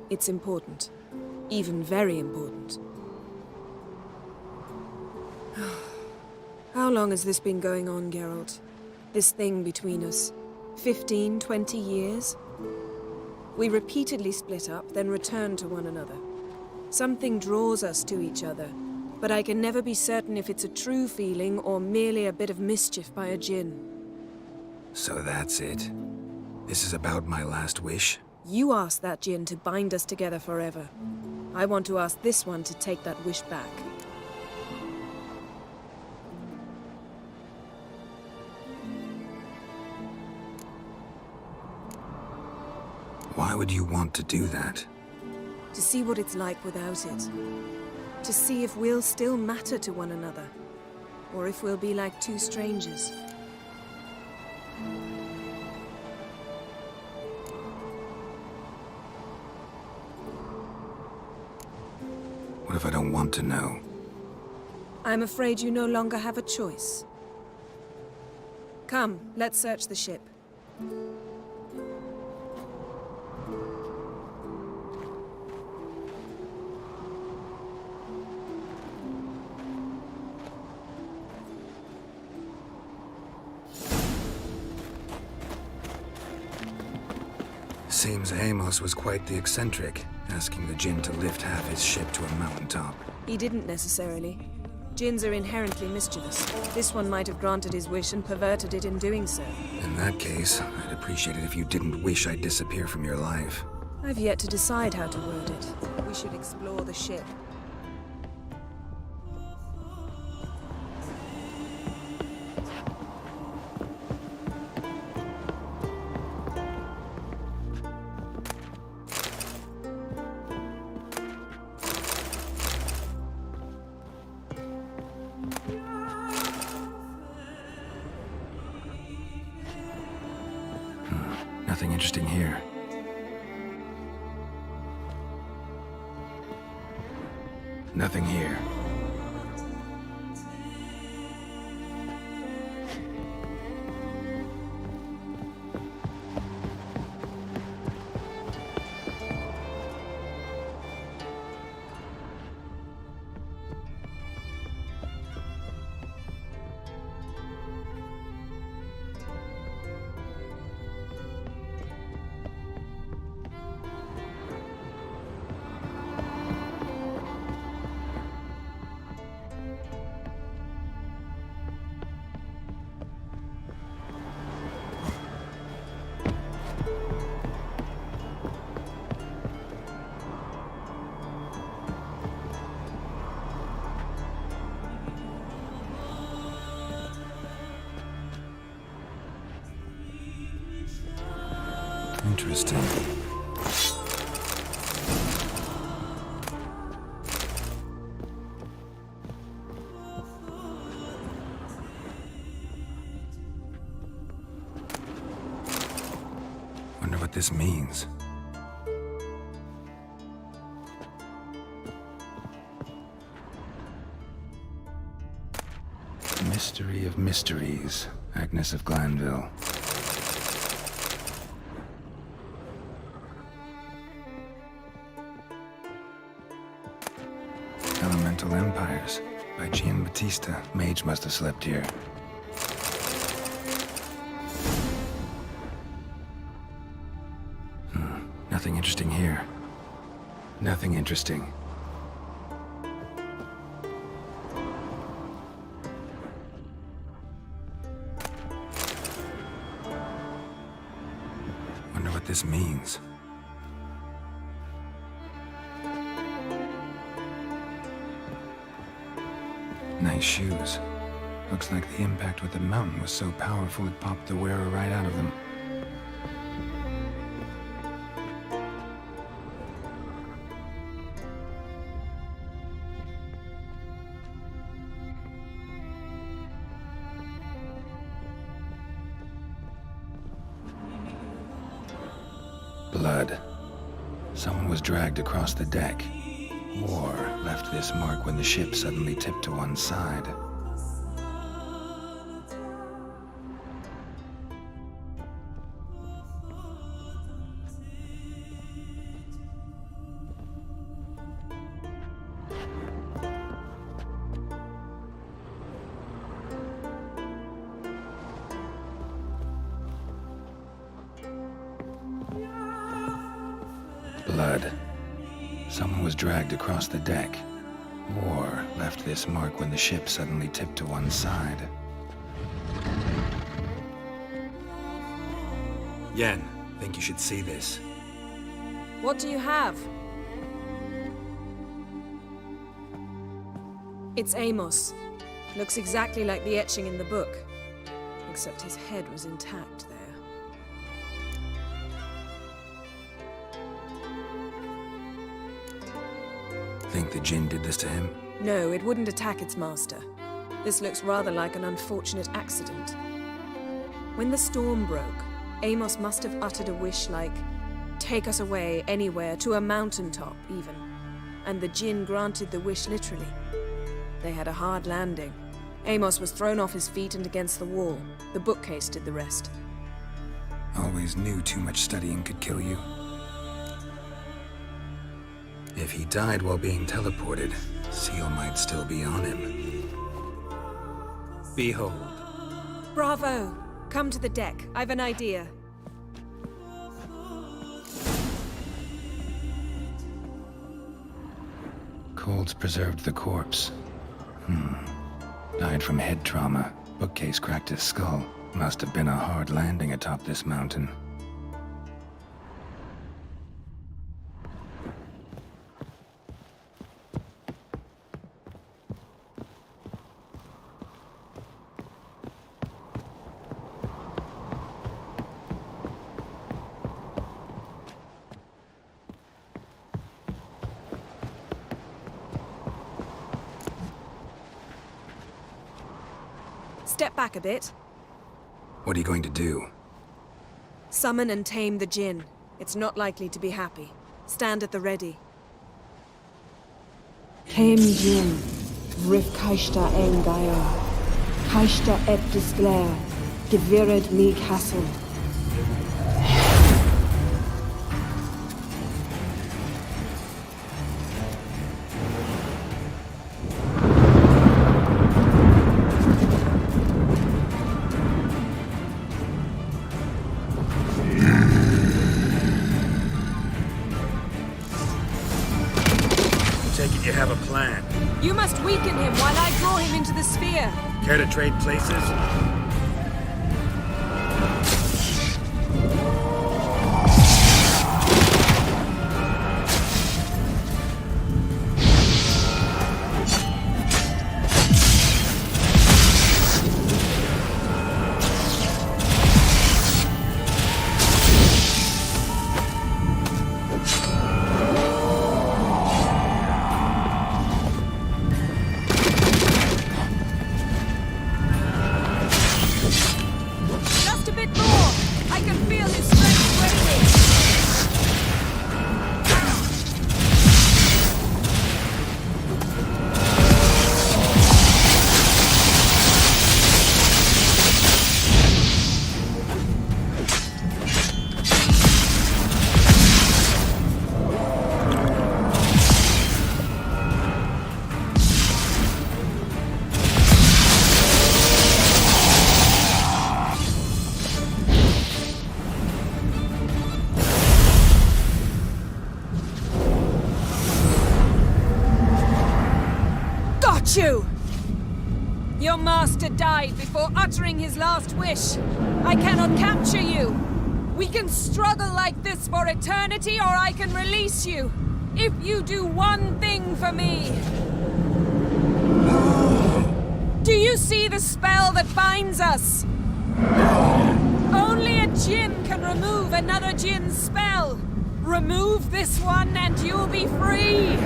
D: It's important. Even very important. How long has this been going on, Geralt? This thing between us? 15, 20 years? We repeatedly split up, then return to one another. Something draws us to each other, but I can never be certain if it's a true feeling or merely a bit of mischief by a djinn.
H: So that's it? This is about my last wish?
D: You asked that djinn to bind us together forever. I want to ask this one to take that wish back.
H: Why would you want to do that?
D: To see what it's like without it. To see if we'll still matter to one another. Or if we'll be like two strangers.
H: What if I don't want to know?
D: I'm afraid you no longer have a choice. Come, let's search the ship.
H: Seems Amos was quite the eccentric, asking the Jinn to lift half his ship to a mountaintop.
D: He didn't necessarily. Jinns are inherently mischievous. This one might have granted his wish and perverted it in doing so.
H: In that case, I'd appreciate it if you didn't wish I'd disappear from your life.
D: I've yet to decide how to word it. We should explore the ship.
H: Nothing interesting here. Nothing here. Interesting. Wonder what this means. Mystery of mysteries, Agnes of Glanville. Elemental Empires by Giambattista. Mage must have slept here. Nothing interesting here. Nothing interesting. Wonder what this means. Nice shoes. Looks like the impact with the mountain was so powerful it popped the wearer right out of them. Blood. Someone was dragged across the deck. War left this mark when the ship suddenly tipped to one side. Blood. Someone was dragged across the deck. War left this mark when the ship suddenly tipped to one side. Yen, think you should see this.
D: What do you have? It's Amos. Looks exactly like the etching in the book. Except his head was intact there.
H: think the Djinn did this to him?
D: No, it wouldn't attack its master. This looks rather like an unfortunate accident. When the storm broke, Amos must have uttered a wish like, "Take us away, anywhere, to a mountaintop, even." And the Djinn granted the wish literally. They had a hard landing. Amos was thrown off his feet and against the wall. The bookcase did the rest.
H: Always knew too much studying could kill you. If he died while being teleported, Seal might still be on him. Behold.
D: Bravo! Come to the deck. I've an idea.
H: Cold's preserved the corpse. Died from head trauma. Bookcase cracked his skull. Must have been a hard landing atop this mountain.
D: Step back a bit.
H: What are you going to do?
D: Summon and tame the Djinn. It's not likely to be happy. Stand at the ready.
Q: Tame Djinn, Rif Kaishta Engaya, Kaishta Ep Disglair, Gevirid Mi Castle.
H: You have a plan.
D: You must weaken him while I draw him into the sphere.
H: Care to trade places?
D: Your master died before uttering his last wish. I cannot capture you. We can struggle like this for eternity, or I can release you. If you do one thing for me. Do you see the spell that binds us? Only a Djinn can remove another Djinn's spell. Remove this one and you'll be free.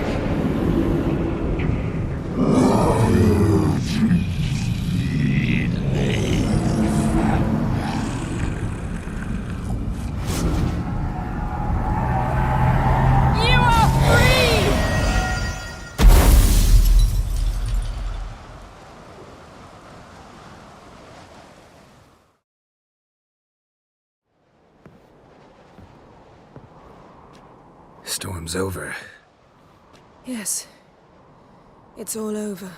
H: Storm's over.
D: Yes. It's all over.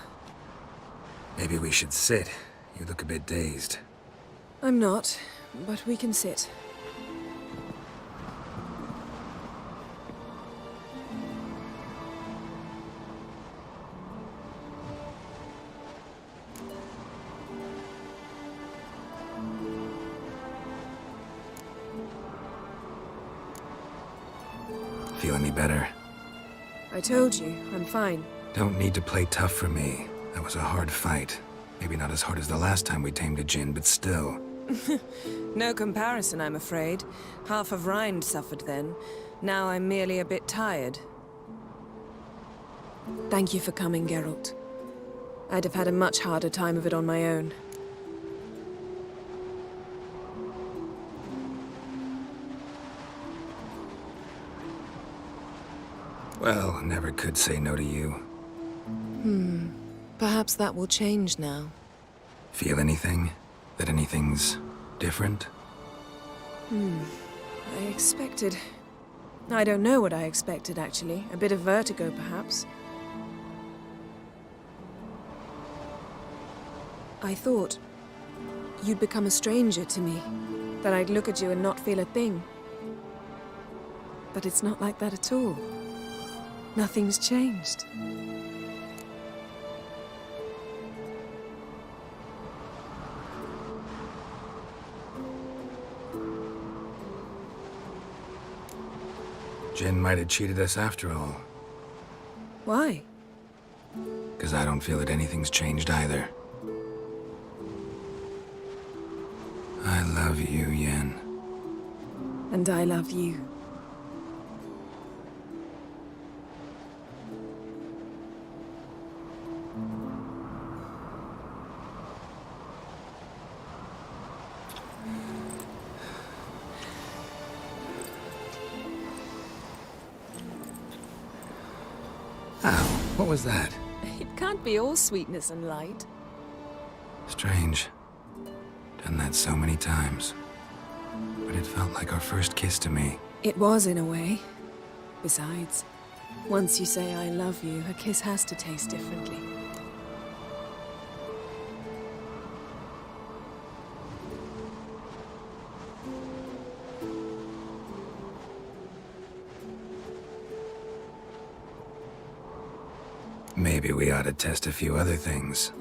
H: Maybe we should sit. You look a bit dazed.
D: I'm not, but we can sit.
H: Feel any better?
D: I told you, I'm fine.
H: Don't need to play tough for me. That was a hard fight. Maybe not as hard as the last time we tamed a Djinn, but still.
D: No comparison, I'm afraid. Half of Rind suffered then. Now I'm merely a bit tired. Thank you for coming, Geralt. I'd have had a much harder time of it on my own.
H: Well, never could say no to you.
D: Perhaps that will change now.
H: Feel anything? That anything's different?
D: I expected... I don't know what I expected, actually. A bit of vertigo, perhaps. I thought you'd become a stranger to me. That I'd look at you and not feel a thing. But it's not like that at all. Nothing's changed.
H: Jinn might have cheated us after all.
D: Why?
H: Because I don't feel that anything's changed either. I love you, Yen.
D: And I love you.
H: Ow, what was that?
D: It can't be all sweetness and light.
H: Strange. Done that so many times. But it felt like our first kiss to me.
D: It was, in a way. Besides, once you say I love you, a kiss has to taste differently.
H: Maybe we ought to test a few other things.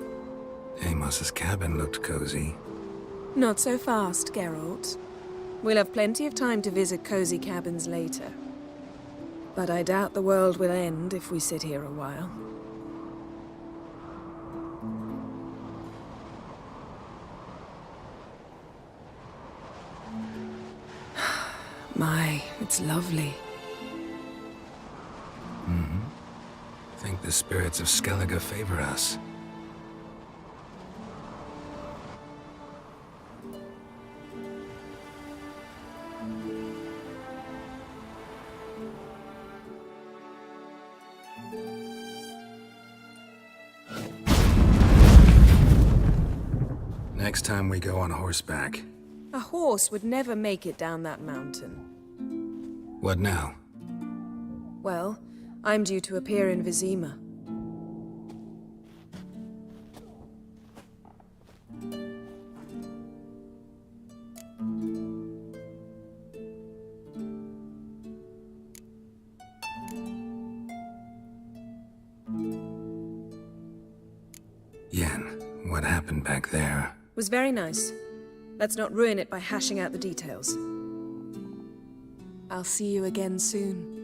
H: Amos's cabin looked cozy.
D: Not so fast, Geralt. We'll have plenty of time to visit cozy cabins later. But I doubt the world will end if we sit here a while. My, it's lovely.
H: Think the spirits of Skellige favor us. Next time we go on horseback.
D: A horse would never make it down that mountain.
H: What now?
D: Well, I'm due to appear in Vizima.
H: Yen, what happened back there?
D: Was very nice. Let's not ruin it by hashing out the details. I'll see you again soon.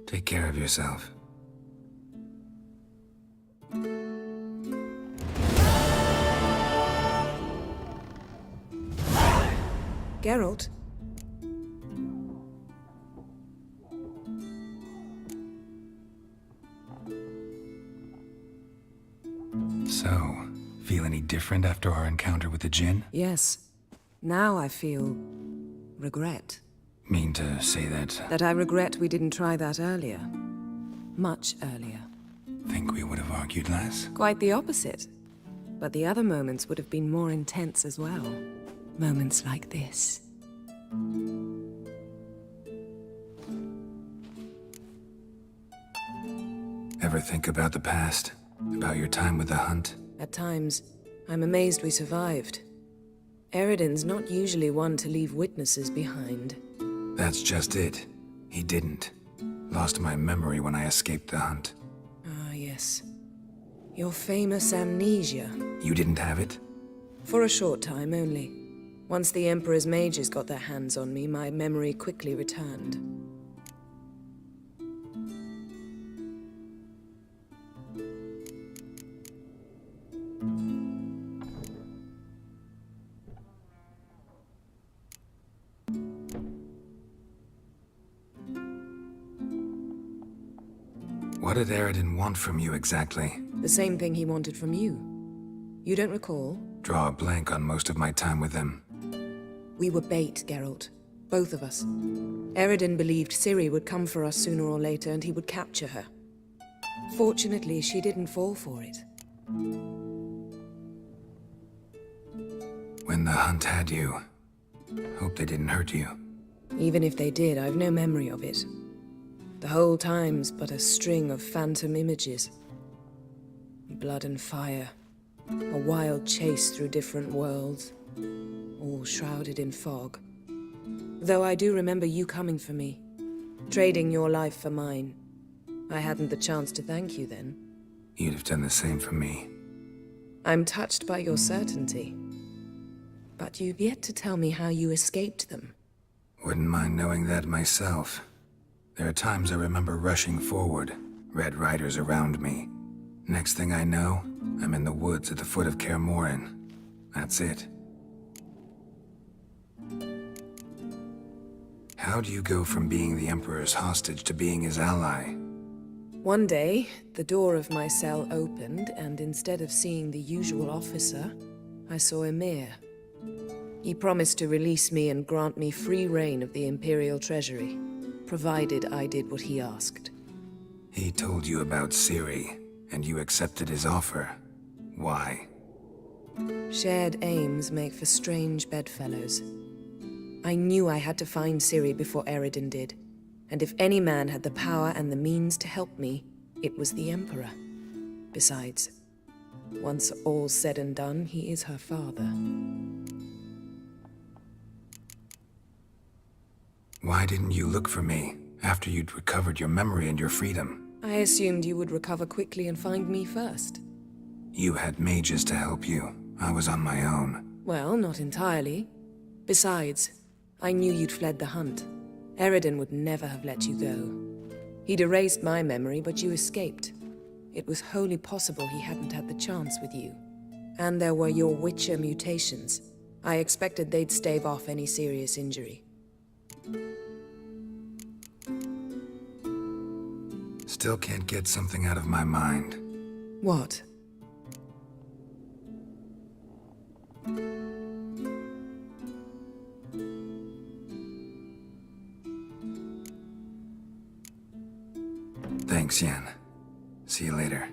H: Take care of yourself.
D: Geralt?
H: So, feel any different after our encounter with the Jinn?
D: Yes. Now I feel... regret.
H: Mean to say that...
D: That I regret we didn't try that earlier. Much earlier.
H: Think we would have argued less?
D: Quite the opposite. But the other moments would have been more intense as well. Moments like this.
H: Ever think about the past? About your time with the hunt?
D: At times, I'm amazed we survived. Yrden's not usually one to leave witnesses behind.
H: That's just it. He didn't. Lost my memory when I escaped the hunt.
D: Ah, yes. Your famous amnesia.
H: You didn't have it?
D: For a short time only. Once the Emperor's mages got their hands on me, my memory quickly returned.
H: What did Yrden want from you exactly?
D: The same thing he wanted from you. You don't recall?
H: Draw a blank on most of my time with him.
D: We were bait, Geralt. Both of us. Yrden believed Ciri would come for us sooner or later and he would capture her. Fortunately, she didn't fall for it.
H: When the hunt had you, hope they didn't hurt you.
D: Even if they did, I've no memory of it. The whole time's but a string of phantom images. Blood and fire. A wild chase through different worlds. All shrouded in fog. Though I do remember you coming for me. Trading your life for mine. I hadn't the chance to thank you then.
H: You'd have done the same for me.
D: I'm touched by your certainty. But you've yet to tell me how you escaped them.
H: Wouldn't mind knowing that myself. There are times I remember rushing forward, red riders around me. Next thing I know, I'm in the woods at the foot of Kaer Morhen. That's it. How do you go from being the Emperor's hostage to being his ally?
D: One day, the door of my cell opened, and instead of seeing the usual officer, I saw Emir. He promised to release me and grant me free reign of the Imperial Treasury, provided I did what he asked.
H: He told you about Ciri, and you accepted his offer. Why?
D: Shared aims make for strange bedfellows. I knew I had to find Ciri before Yrden did, and if any man had the power and the means to help me, it was the Emperor. Besides, once all's said and done, he is her father.
H: Why didn't you look for me after you'd recovered your memory and your freedom?
D: I assumed you would recover quickly and find me first.
H: You had mages to help you. I was on my own.
D: Well, not entirely. Besides, I knew you'd fled the hunt. Yrden would never have let you go. He'd erased my memory, but you escaped. It was wholly possible he hadn't had the chance with you. And there were your Witcher mutations. I expected they'd stave off any serious injury.
H: Still can't get something out of my mind.
D: What?
H: Thanks, Yen. See you later.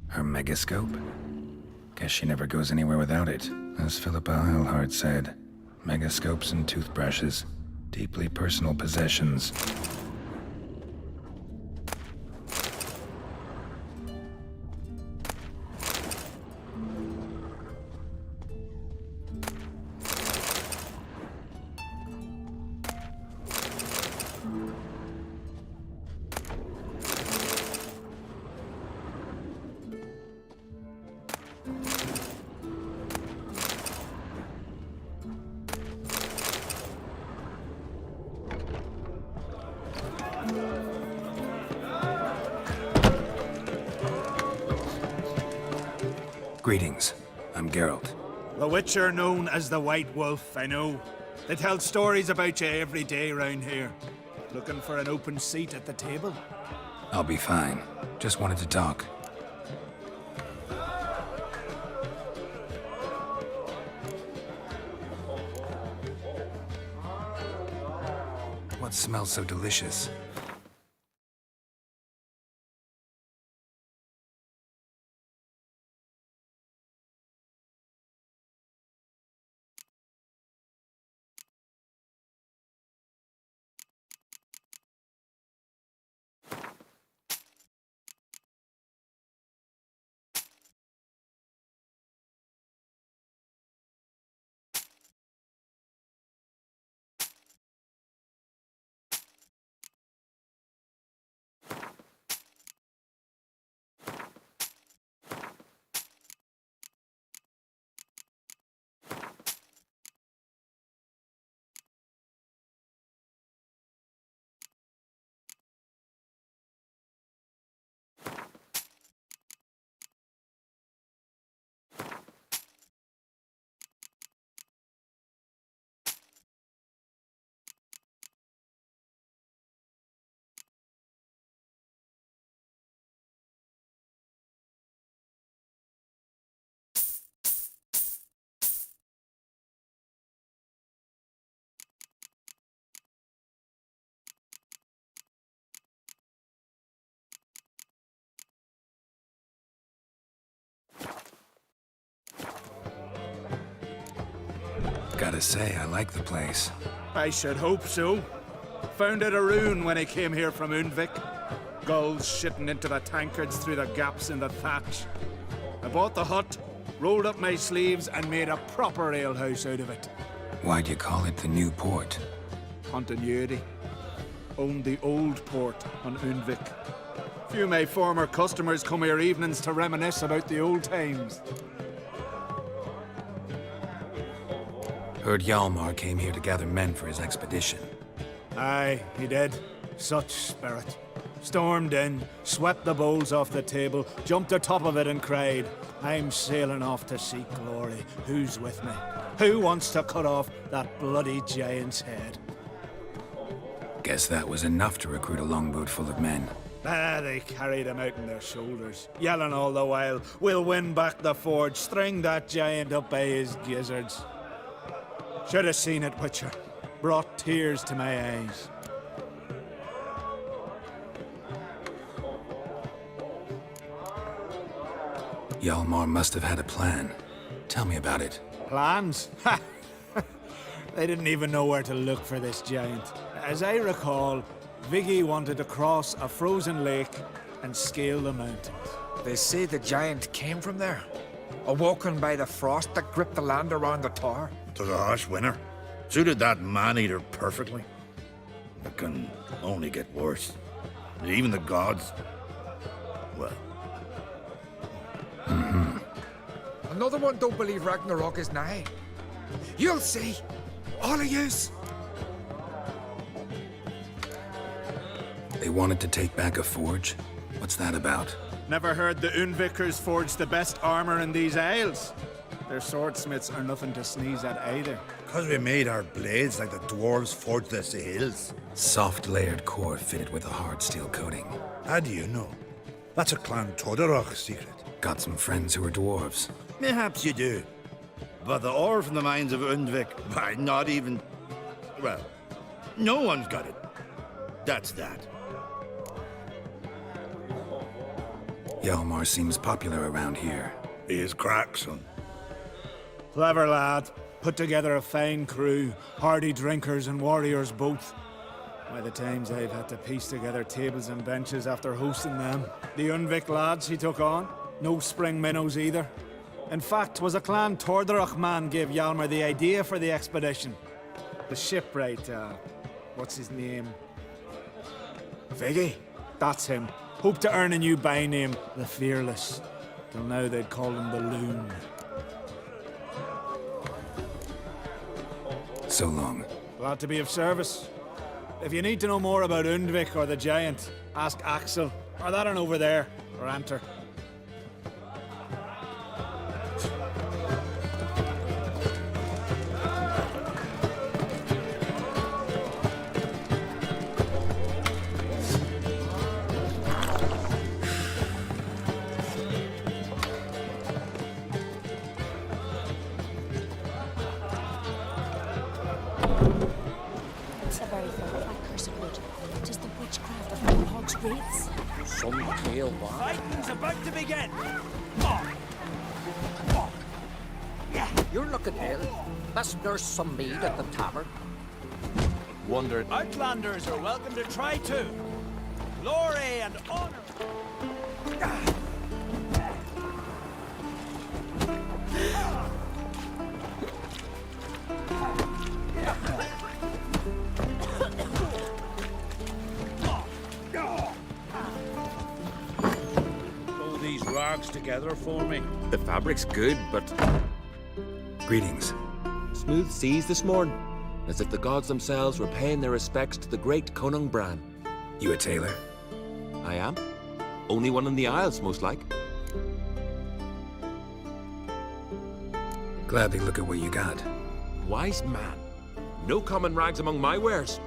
H: Her megascope? Guess she never goes anywhere without it. As Philippa Eilhart said, megascopes and toothbrushes, deeply personal possessions. Greetings. I'm Geralt.
R: The Witcher known as the White Wolf, I know. They tell stories about you every day round here. Looking for an open seat at the table?
H: I'll be fine. Just wanted to talk. What smells so delicious? Gotta say, I like the place.
R: I should hope so. Found it a rune when I came here from Undvik. Gulls shitting into the tankards through the gaps in the thatch. I bought the hut, rolled up my sleeves, and made a proper alehouse out of it.
H: Why'd you call it the New Port?
R: Continuity. Owned the old port on Undvik. Few of my former customers come here evenings to reminisce about the old times.
H: Heard Hjalmar came here to gather men for his expedition.
R: Aye, he did. Such spirit. Stormed in, swept the bowls off the table, jumped atop of it and cried, "I'm sailing off to seek glory. Who's with me? Who wants to cut off that bloody giant's head?"
H: Guess that was enough to recruit a longboat full of men.
R: They carried him out on their shoulders, yelling all the while, "We'll win back the forge, string that giant up by his gizzards." Should have seen it, Witcher. Brought tears to my eyes.
H: Hjalmar must have had a plan. Tell me about it.
R: Plans? Ha! They didn't even know where to look for this giant. As I recall, Viggy wanted to cross a frozen lake and scale the mountains.
S: They say the giant came from there. Awoken by the frost that gripped the land around the tower.
O: It was a harsh winter. Suited that man-eater perfectly. It can only get worse. Even the gods... well...
S: Another one don't believe Ragnarok is nigh. You'll see. All of yous.
H: They wanted to take back a forge? What's that about?
R: Never heard the Undvikers forged the best armour in these isles. Their swordsmiths are nothing to sneeze at either.
O: Because we made our blades like the dwarves forged their sails.
H: Soft layered core fitted with a hard steel coating.
O: How do you know? That's a Clan Todorok secret.
H: Got some friends who are dwarves.
O: Perhaps you do. But the ore from the mines of Undvik, why, not even... well, no one's got it. That's that.
H: Hjalmar seems popular around here.
O: He is crack, son.
R: Clever lad. Put together a fine crew. Hardy drinkers and warriors both. By the times I've had to piece together tables and benches after hosting them. The Undvik lads he took on. No spring minnows either. In fact, was a Clan Tordorach man gave Hjalmar the idea for the expedition. The shipwright, what's his name? Viggy? That's him. Hoped to earn a new byname, the Fearless. Till now they'd call him the Loon.
H: So long.
R: Glad to be of service. If you need to know more about Undvik or the Giant, ask Axel, or that one over there, or Anter.
Q: It's a very
C: form of that cursed wood. Tis the witchcraft of warhogs' wraiths.
J: Some tale what?
P: Fighting's about to begin!
J: You're looking ill. Best nurse some mead at the tavern.
P: Wondered. Outlanders are welcome to try too. Glory and honor.
I: Pull these rags together for me.
B: The fabric's good, but
H: Greetings.
T: Smooth seas this morn, as if the gods themselves were paying their respects to the great Conung Bran.
H: You a tailor?
T: I am. Only one in the Isles, most like.
H: Gladly look at what you got.
T: Wise man. No common rags among my wares.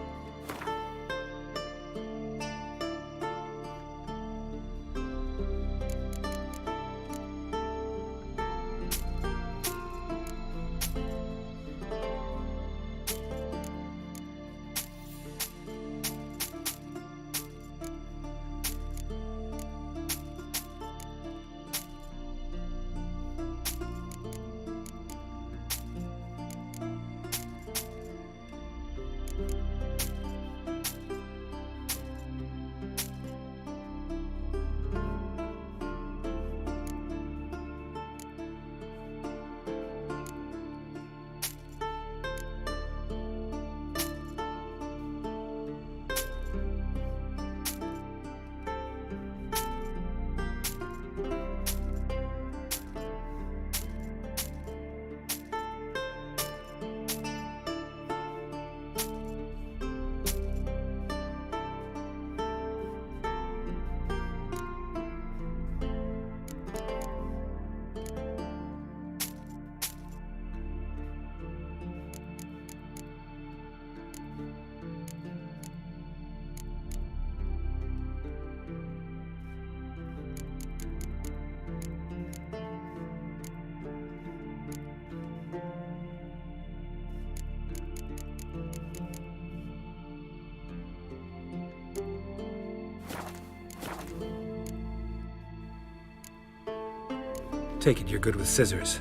H: Take it you're good with scissors.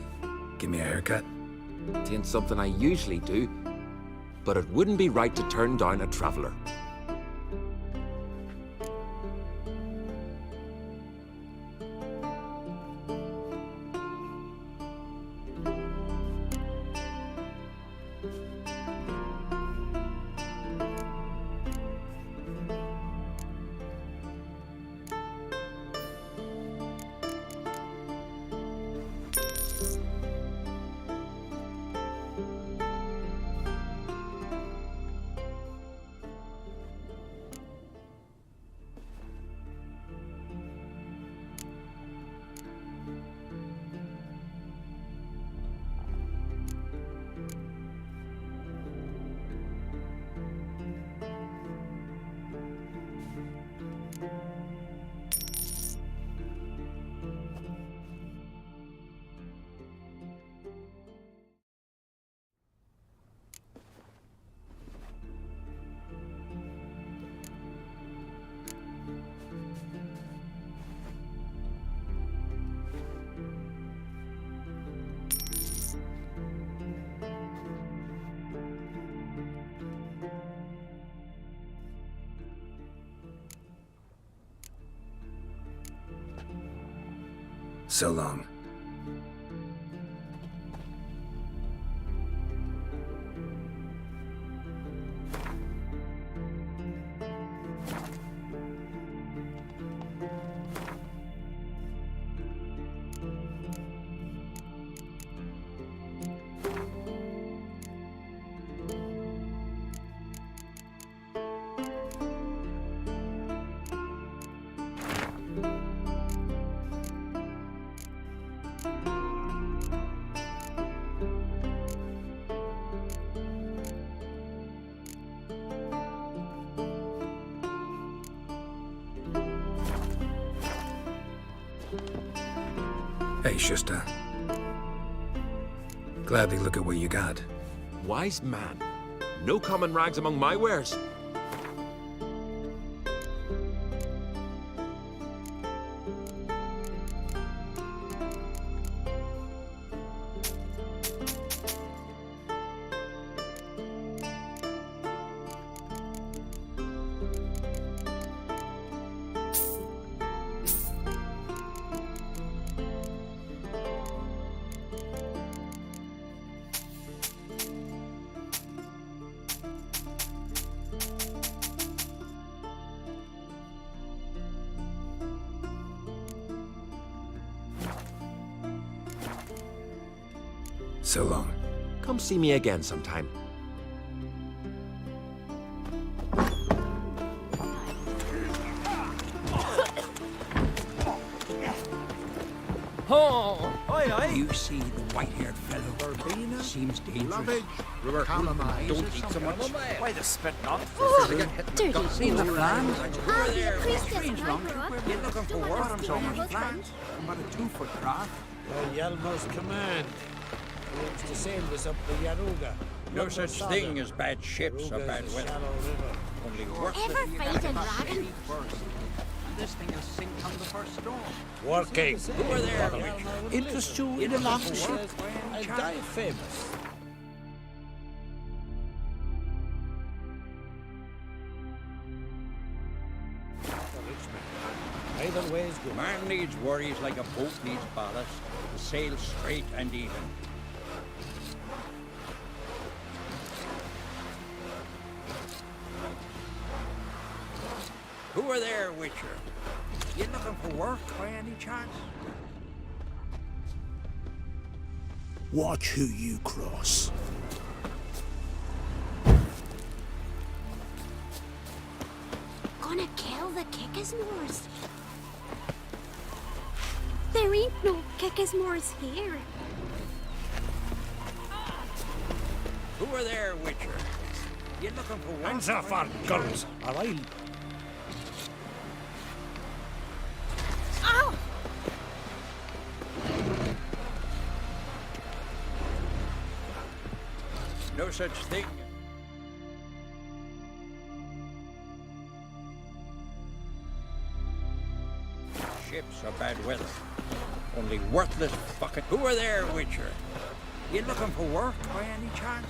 H: Give me a haircut.
T: Tain't something I usually do, but it wouldn't be right to turn down a traveller.
H: So long. Hey, Shusta. Gladly look at what you got.
T: Wise man. No common rags among my wares.
H: So long.
T: Come see me again sometime.
J: Oh!
P: Oi,
J: You see the white-haired fellow? Verbena? Seems dangerous.
P: Lovage,
J: Calamize.
P: don't eat so much. Why the spit not?
L: Dirty
J: Seen the plan?
L: Ah, the priestess
J: Strange
L: and
J: long
L: I
J: trip. You're looking for
L: Don't
J: work.
L: want to
J: So
L: steal
J: much
L: my
J: plan.
L: husband.
J: About a 2-foot craft.
I: By Yalmar's command, he aims to sail this up the Yaruga.
P: No such thing as bad ships or bad weather. Only work.
L: Ever fight a dragon?
J: And this thing will sink on the first storm.
I: Working.
P: Who are there, Witcher?
I: Interest you in a long ship? I'll die famous. Either way is good.
P: Man needs worries like a boat needs ballast. To sail straight and even. Who are there, Witcher? You looking for work by any chance?
I: Watch who you cross.
L: Gonna kill the Kickismores. There ain't no Kickismores here.
P: Who are there, Witcher? You looking for work?
I: Hands off our guns, or I'll...
L: Ow!
P: No such thing. Ships or bad weather. Only worthless fucking. Who are there, Witcher? You looking for work by any chance?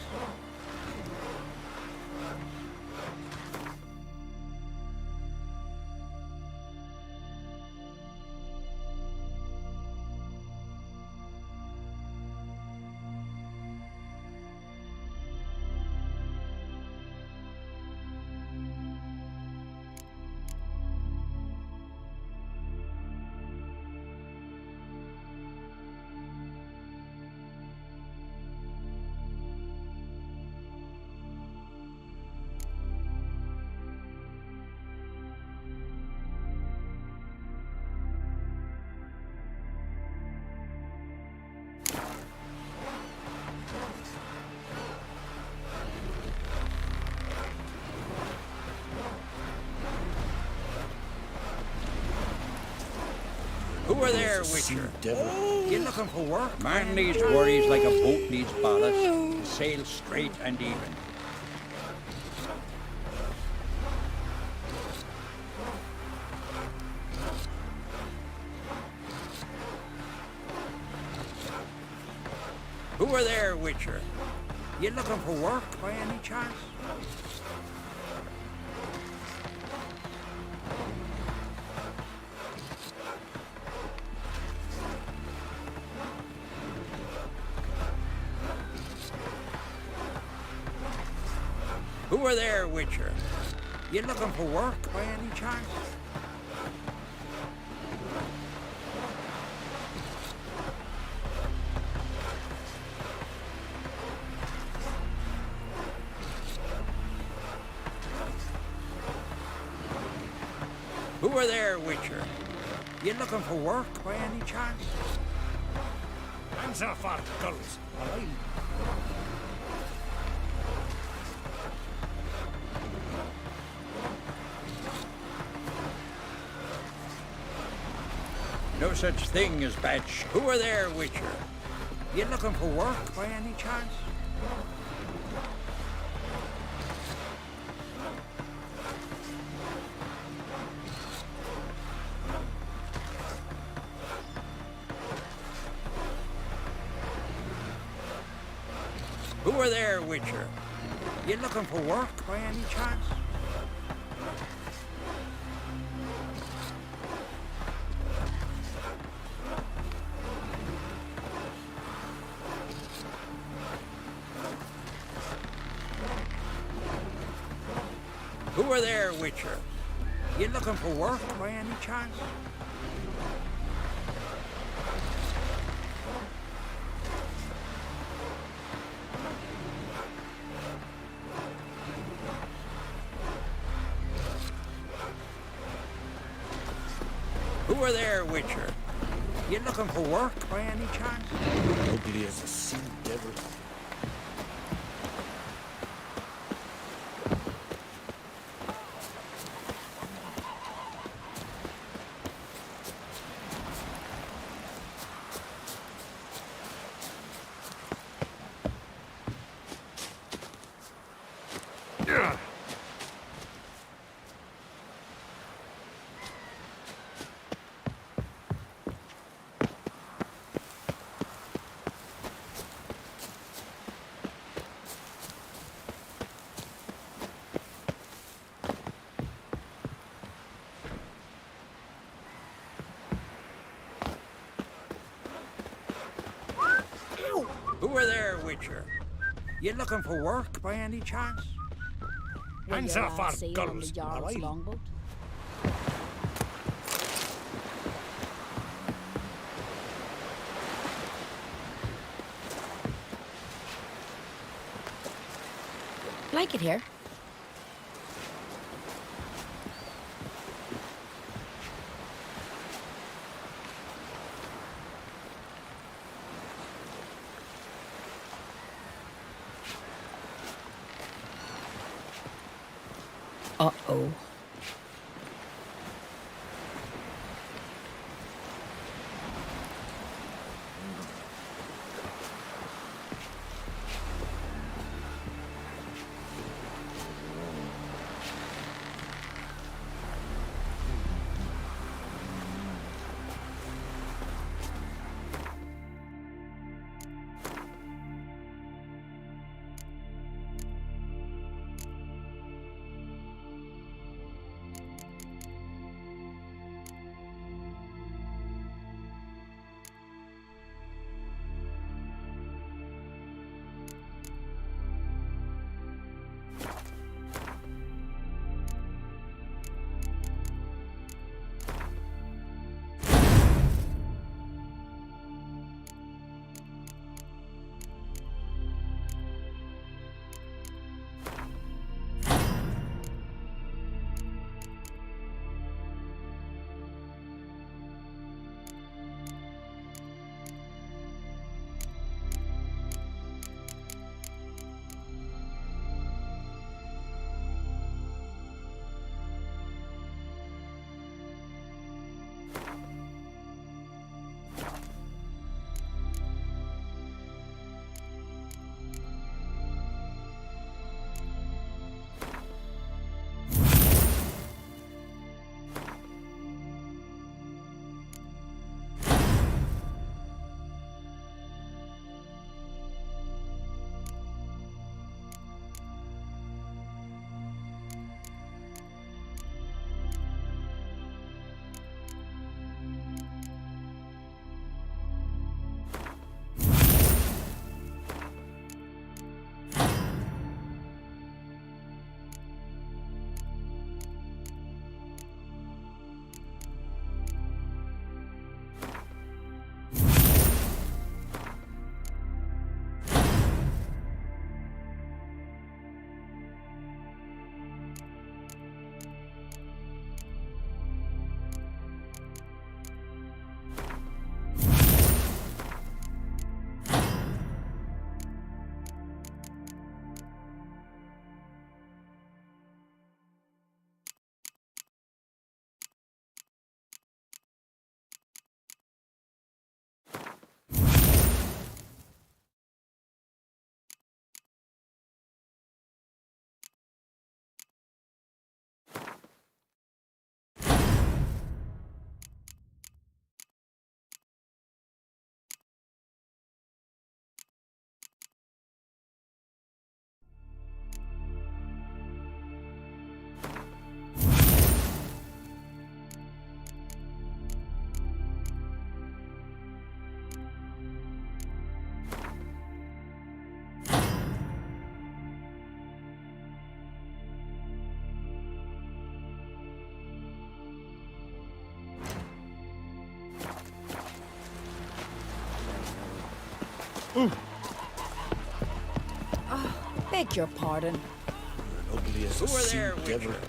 P: Who are there, Witcher? You looking for work? Man needs worries like a boat needs ballast. To sail straight and even. Who are there, Witcher? You looking for work by any chance? Who are there, Witcher? You looking for work by any chance? Who are there, Witcher? You looking for work by any chance?
I: Hands off our guns, or I'll...
P: No such thing as bad sh. Who are there, Witcher? You looking for work by any chance? Who are there, Witcher? You looking for work by any chance? Who are there, Witcher? You looking for work by any chance? Who are there, Witcher? You looking for work by any chance?
B: Ugly as a sea devil.
P: Who are there, Witcher? You looking for work by any chance?
B: Hands off our
M: sail on the
B: guns,
M: Jarl's
B: alright?
M: longboat?
G: Like it here. Uh-oh.
M: Beg your pardon.
N: Ugly as a
P: Who are there,
N: sea devil.
P: Witcher?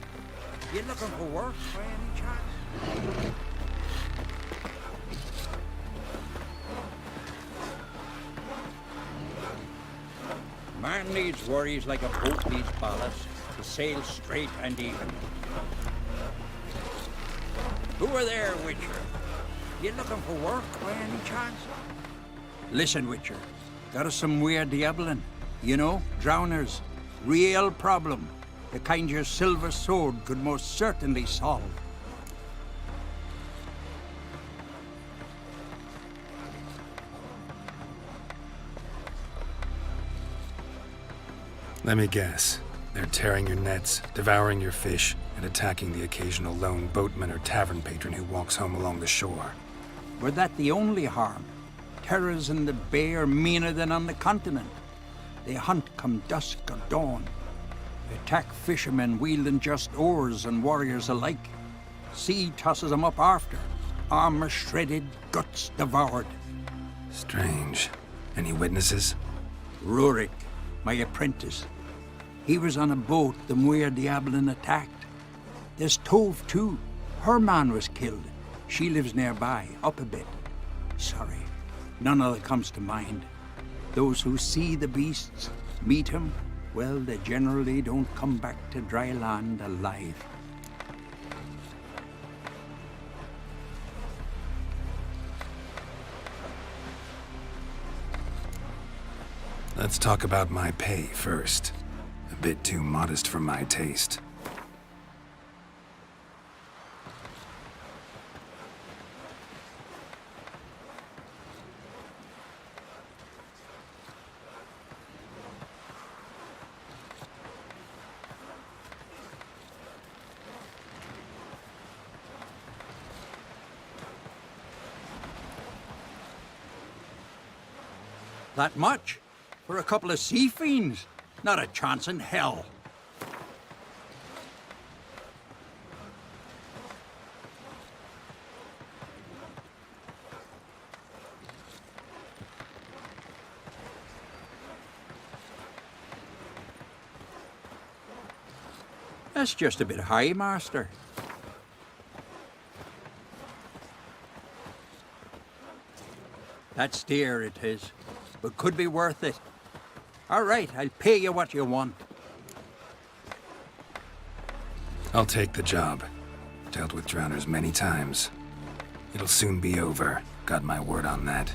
P: You looking for work by any chance? Man needs worries like a boat needs ballast to sail straight and even. Who are there, Witcher? You looking for work by any chance? Listen, Witcher. Got us some weird diabling. You know, drowners. Real problem. The kind your silver sword could most certainly solve.
H: Let me guess. They're tearing your nets, devouring your fish, and attacking the occasional lone boatman or tavern patron who walks home along the shore.
P: Were that the only harm? Terrors in the bay are meaner than on the continent. They hunt come dusk or dawn. They attack fishermen wielding just oars and warriors alike. Sea tosses them up after. Armor shredded, guts devoured.
H: Strange. Any witnesses?
P: Rurik, my apprentice. He was on a boat the Muir Diablin attacked. There's Tove, too. Her man was killed. She lives nearby, up a bit. Sorry, none of that comes to mind. Those who see the beasts, meet him, well, they generally don't come back to dry land alive.
H: Let's talk about my pay first. A bit too modest for my taste.
P: That much? For a couple of sea fiends? Not a chance in hell. That's just a bit high, Master. That's dear, it is, but could be worth it. All right, I'll pay you what you want.
H: I'll take the job. Dealt with drowners many times. It'll soon be over. Got my word on that.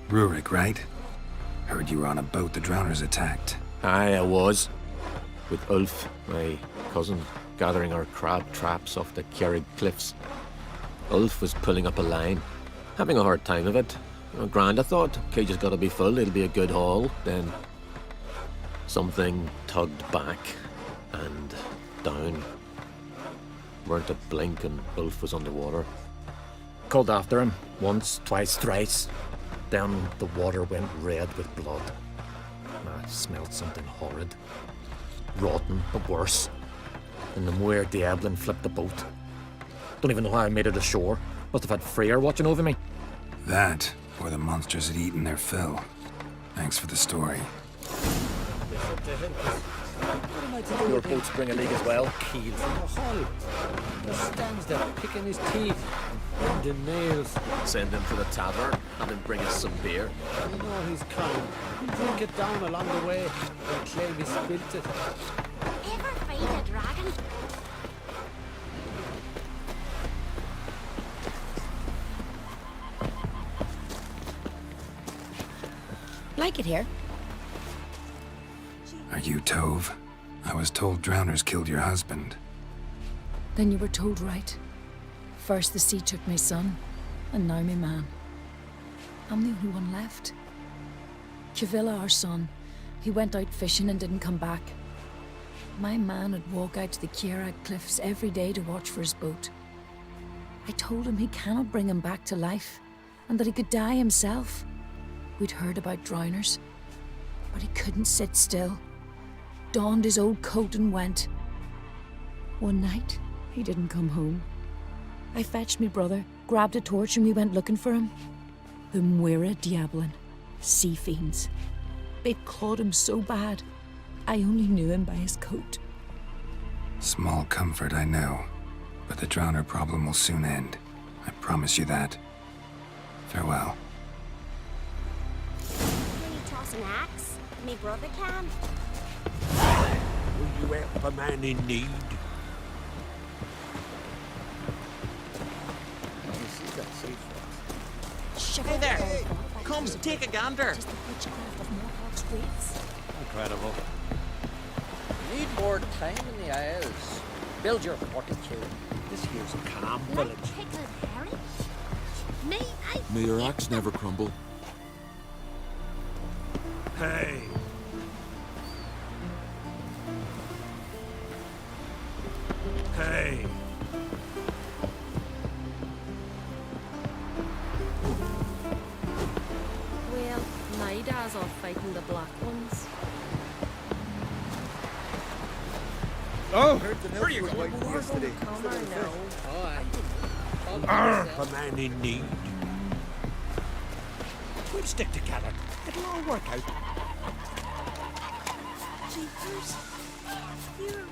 H: Rurik, right? Heard you were on a boat the drowners attacked.
U: Aye, I was. With Ulf, my cousin, gathering our crab traps off the Ciri cliffs. Ulf was pulling up a line, having a hard time of it. Grand, I thought. Cage has got to be full, it'll be a good haul. Then something tugged back and down. Weren't a blink and Ulf was underwater. Called after him, once, twice, thrice. Then the water went red with blood. I smelled something horrid. Rotten, but worse. And the Muir Diablin flipped the boat. Don't even know how I made it ashore. Must have had Freyr watching over me.
H: That, or the monsters had eaten their fill. Thanks for the story.
U: Your boats bring a leak as well.
B: Keel from the hull. Just stands there picking his teeth and bending nails.
U: Send him to the tavern, have him bring us some beer.
B: You know he's kind. He'll drink it down along the way and claim he spilt it.
C: Ever find a dragon?
M: Like it here.
H: Are you Tove? I was told drowners killed your husband.
G: Then you were told right. First the sea took my son, and now my man. I'm the only one left. Cavilla, our son, he went out fishing and didn't come back. My man would walk out to the Ciri cliffs every day to watch for his boat. I told him he cannot bring him back to life, and that he could die himself. We'd heard about drowners, but he couldn't sit still. Donned his old coat and went. One night, he didn't come home. I fetched me brother, grabbed a torch, and we went looking for him. The Yrden, sea fiends. They'd clawed him so bad, I only knew him by his coat.
H: Small comfort, I know. But the drowner problem will soon end. I promise you that. Farewell.
C: Can you toss an axe? Me brother can.
I: Will you help a man in need?
C: Hey
B: there! Come, take a gander!
C: Just the witchcraft of Morhogg's ways.
J: Incredible. Need more time in the Isles. Build your fortitude.
I: This here's a calm
C: Like
I: village.
C: pickled herring?
N: May your axe never crumble.
I: Hey! Hey!
L: Well, my dad's off fighting the black ones.
I: Oh!
L: Where you going? Yesterday.
I: A man in need. We'll stick together. It'll all work out.
C: Jeepers. You're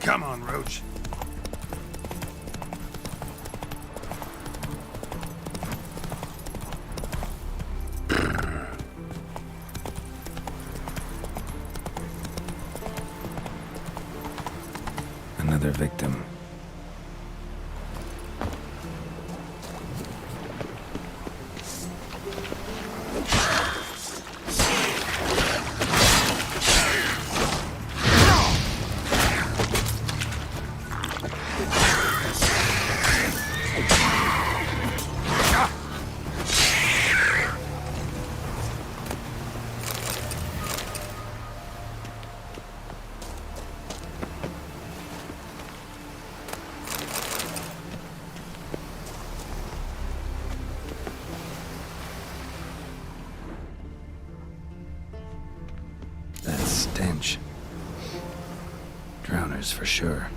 H: Come on, Roach. Another victim. Stench. Drowners for sure.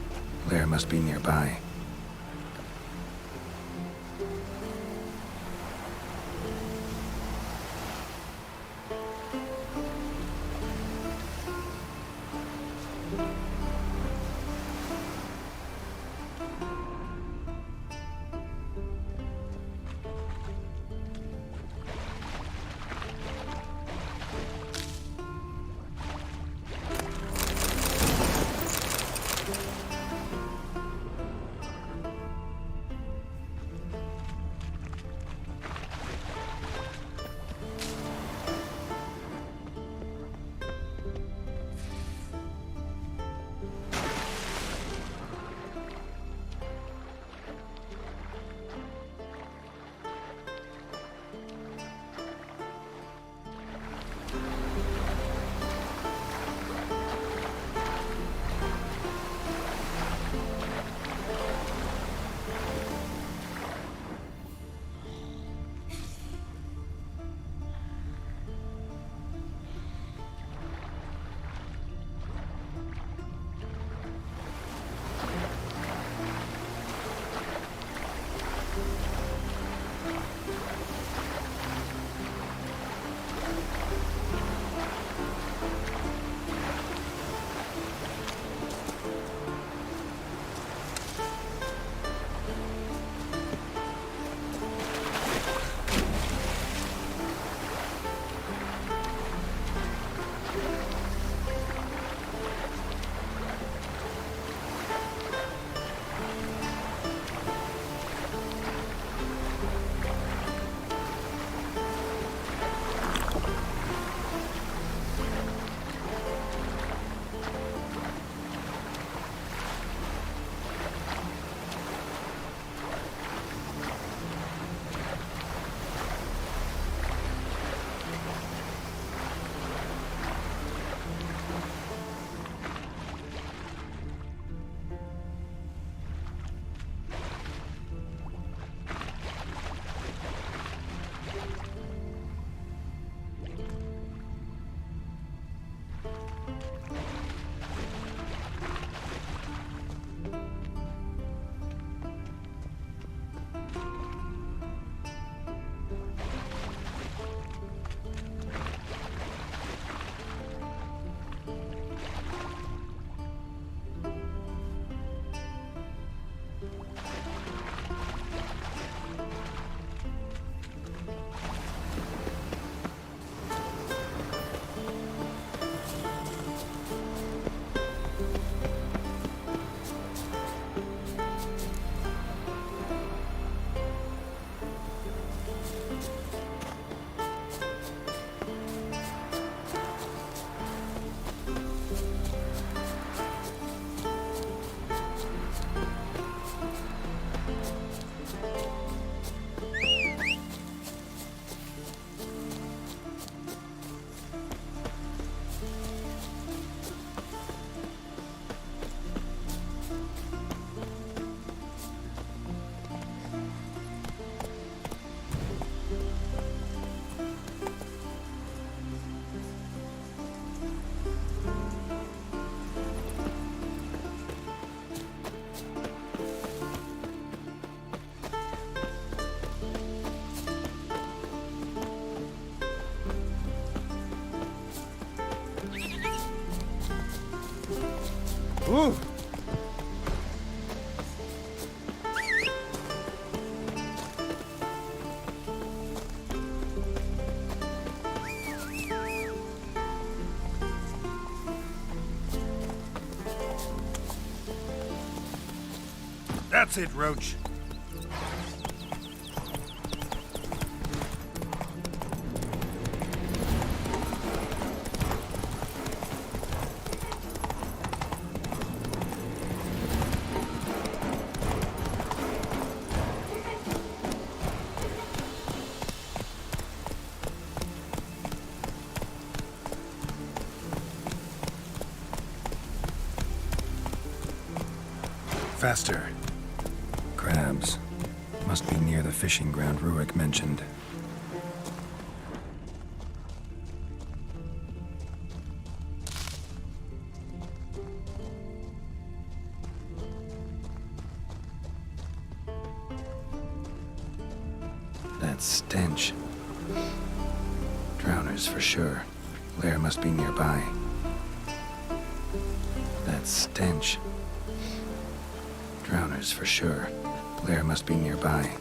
H: Lair must be nearby.
F: Ooh!
H: That's it, Roach. Faster. Crabs. Must be near the fishing ground Rurik mentioned. That stench. Drowners for sure. Lair must be nearby. That stench. Drowners for sure. Lair must be nearby.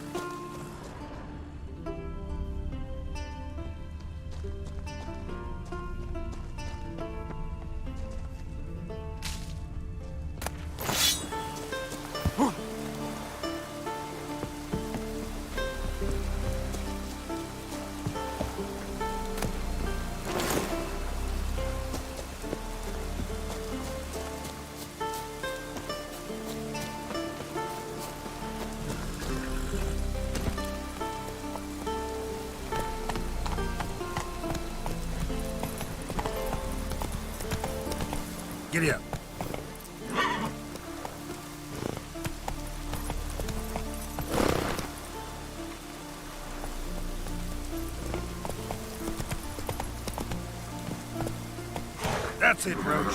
H: Giddy up. That's it, Roach.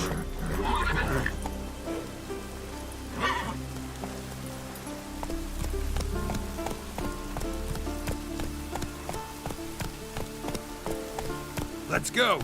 H: Let's go.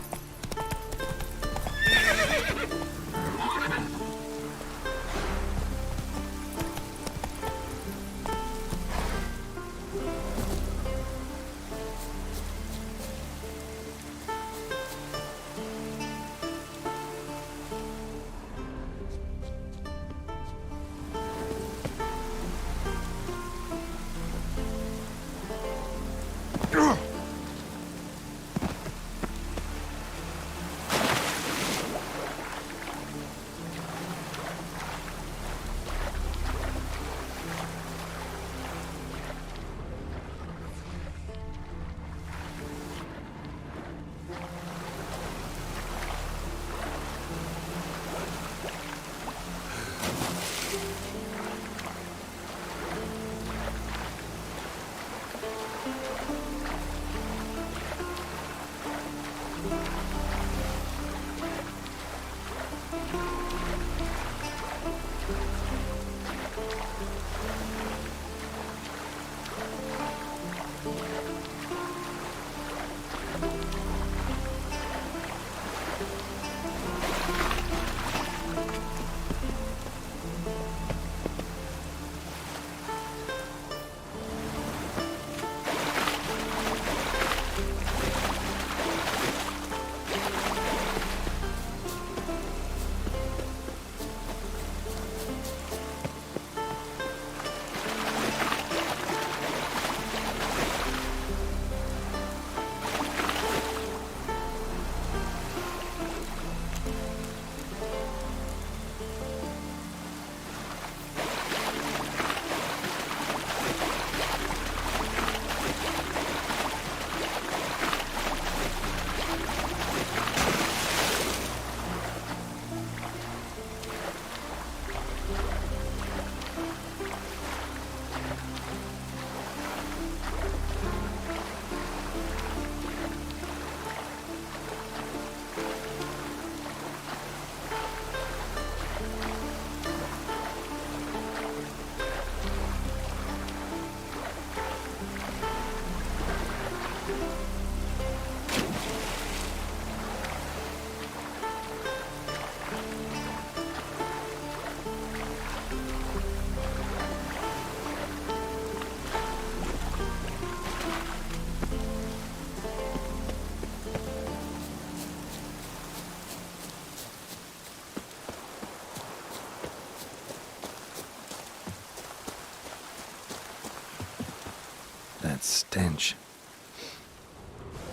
H: stench.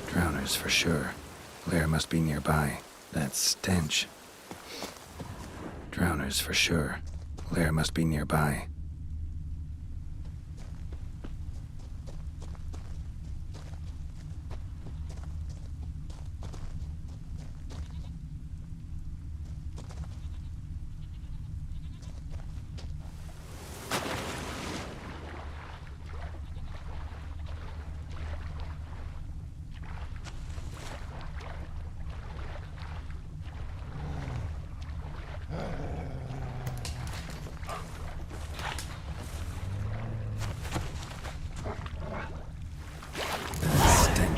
H: Drowners for sure. Lair must be nearby. That stench. Drowners for sure. Lair must be nearby.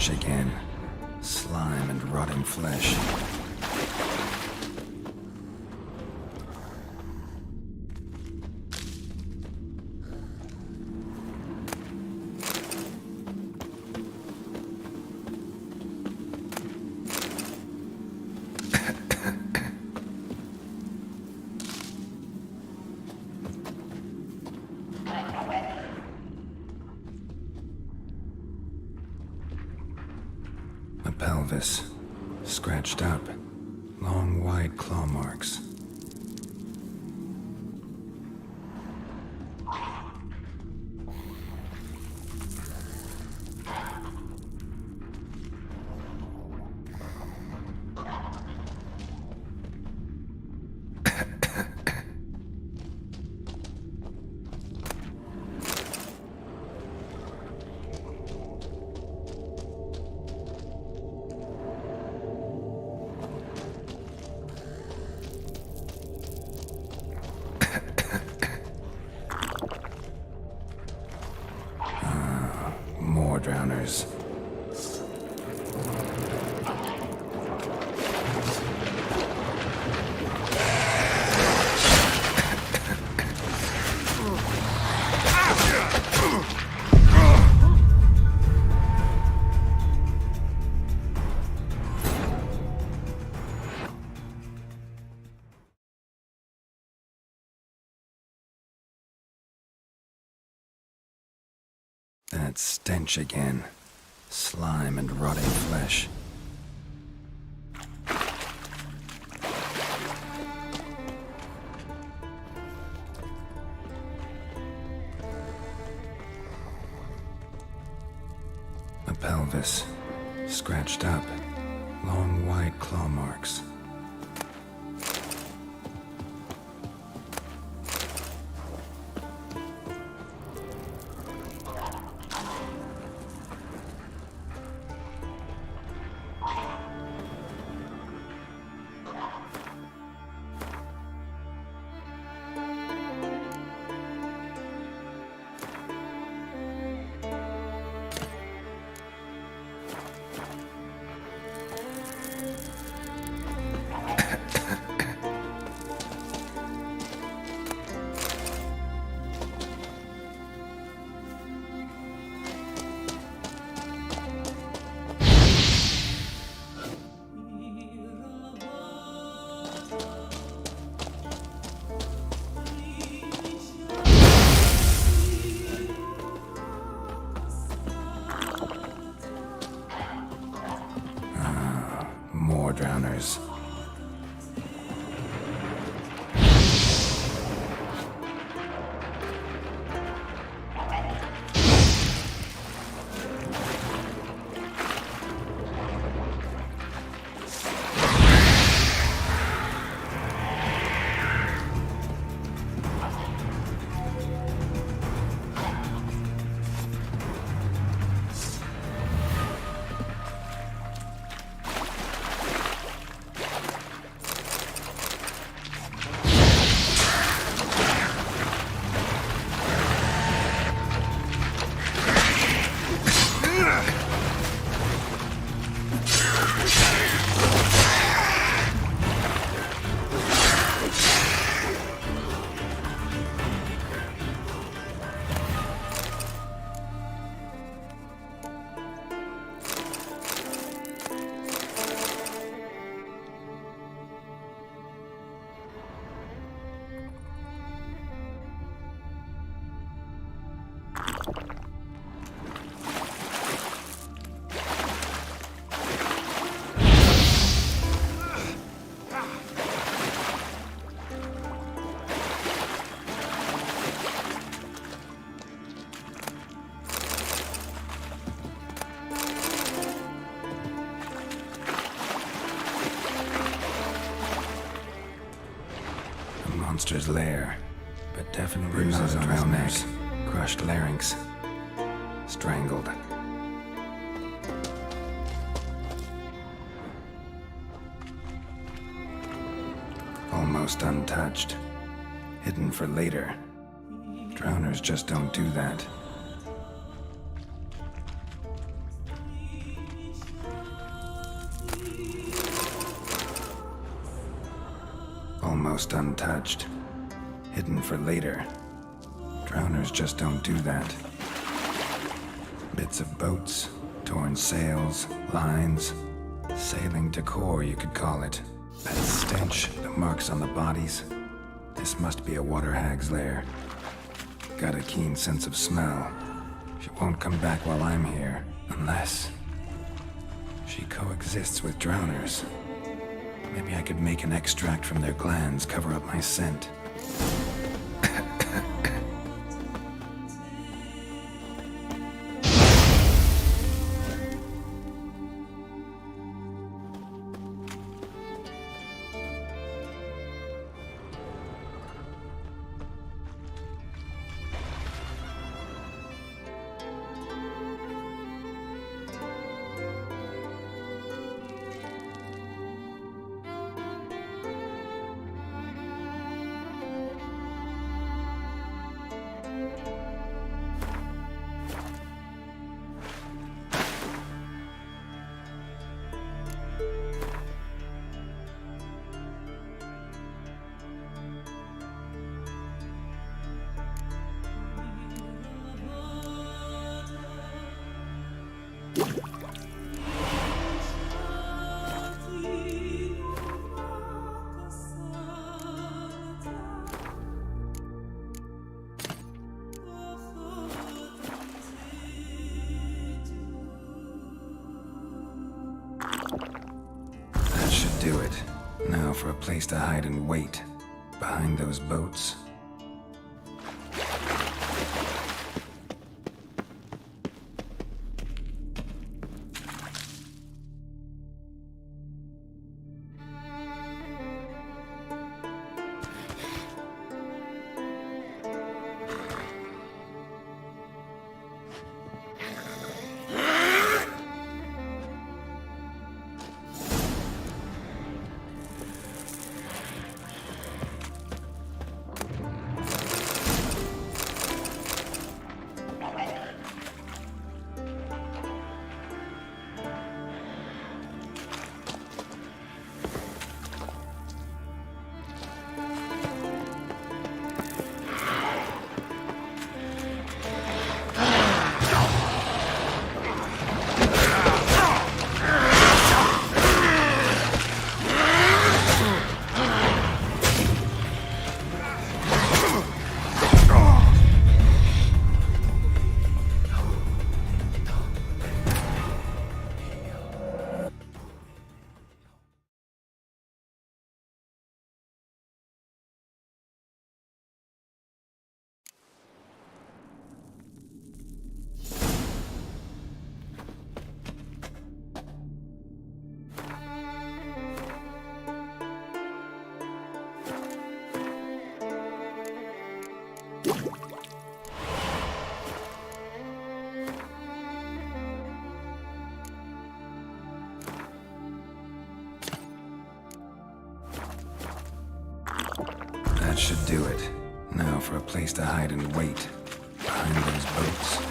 H: Again. Slime and rotting flesh. Pelvis, scratched up, long wide claw marks. Drowners. That stench again. Slime and rotting flesh. A pelvis, scratched up, long wide claw marks. Drowners. monster's lair, but definitely bruises on his neck, crushed larynx, strangled. Almost untouched, hidden for later. Drowners just don't do that. Almost untouched, hidden for later. Drowners just don't do that. Bits of boats, torn sails, lines, sailing decor, you could call it. That stench, the marks on the bodies. This must be a water hag's lair. Got a keen sense of smell. She won't come back while I'm here, unless she coexists with drowners. Maybe I could make an extract from their glands cover up my scent. Do it. Now for a place to hide and wait. Behind those boats. That should do it. Now for a place to hide and wait. Behind those boats.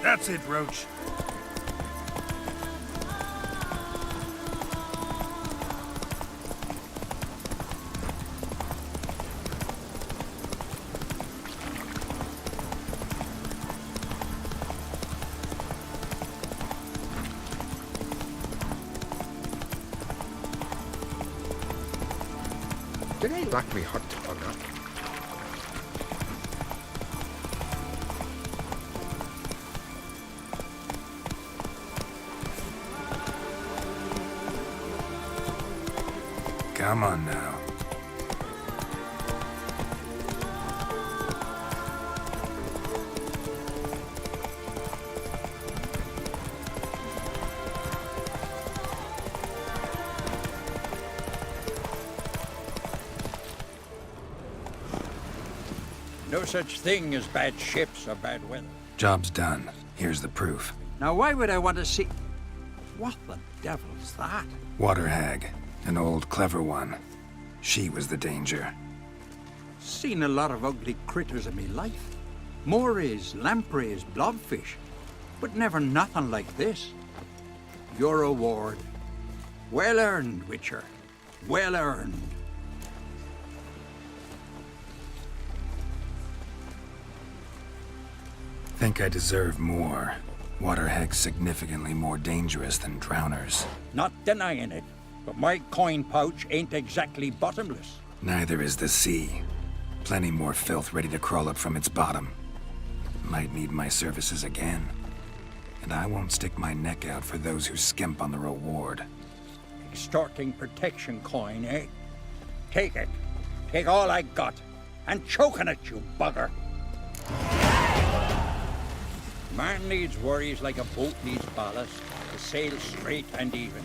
H: That's it, Roach.
S: Did I lock me hot tongue up?
H: Come on now.
P: No such thing as bad ships or bad weather.
H: Job's done. Here's the proof.
P: Now, why would I want to see... What the devil's that?
H: Water hag. An old, clever one. She was the danger.
P: Seen a lot of ugly critters in me life. Morays, lampreys, blobfish. But never nothing like this. Your reward. Well earned, Witcher. Well earned.
H: Think I deserve more. Water hag's significantly more dangerous than drowners.
P: Not denying it, but my coin pouch ain't exactly bottomless.
H: Neither is the sea. Plenty more filth ready to crawl up from its bottom. Might need my services again. And I won't stick my neck out for those who skimp on the reward.
P: Extorting protection coin, eh? Take it. Take all I got. And choking at you, bugger. Man needs worries like a boat needs ballast to sail straight and even.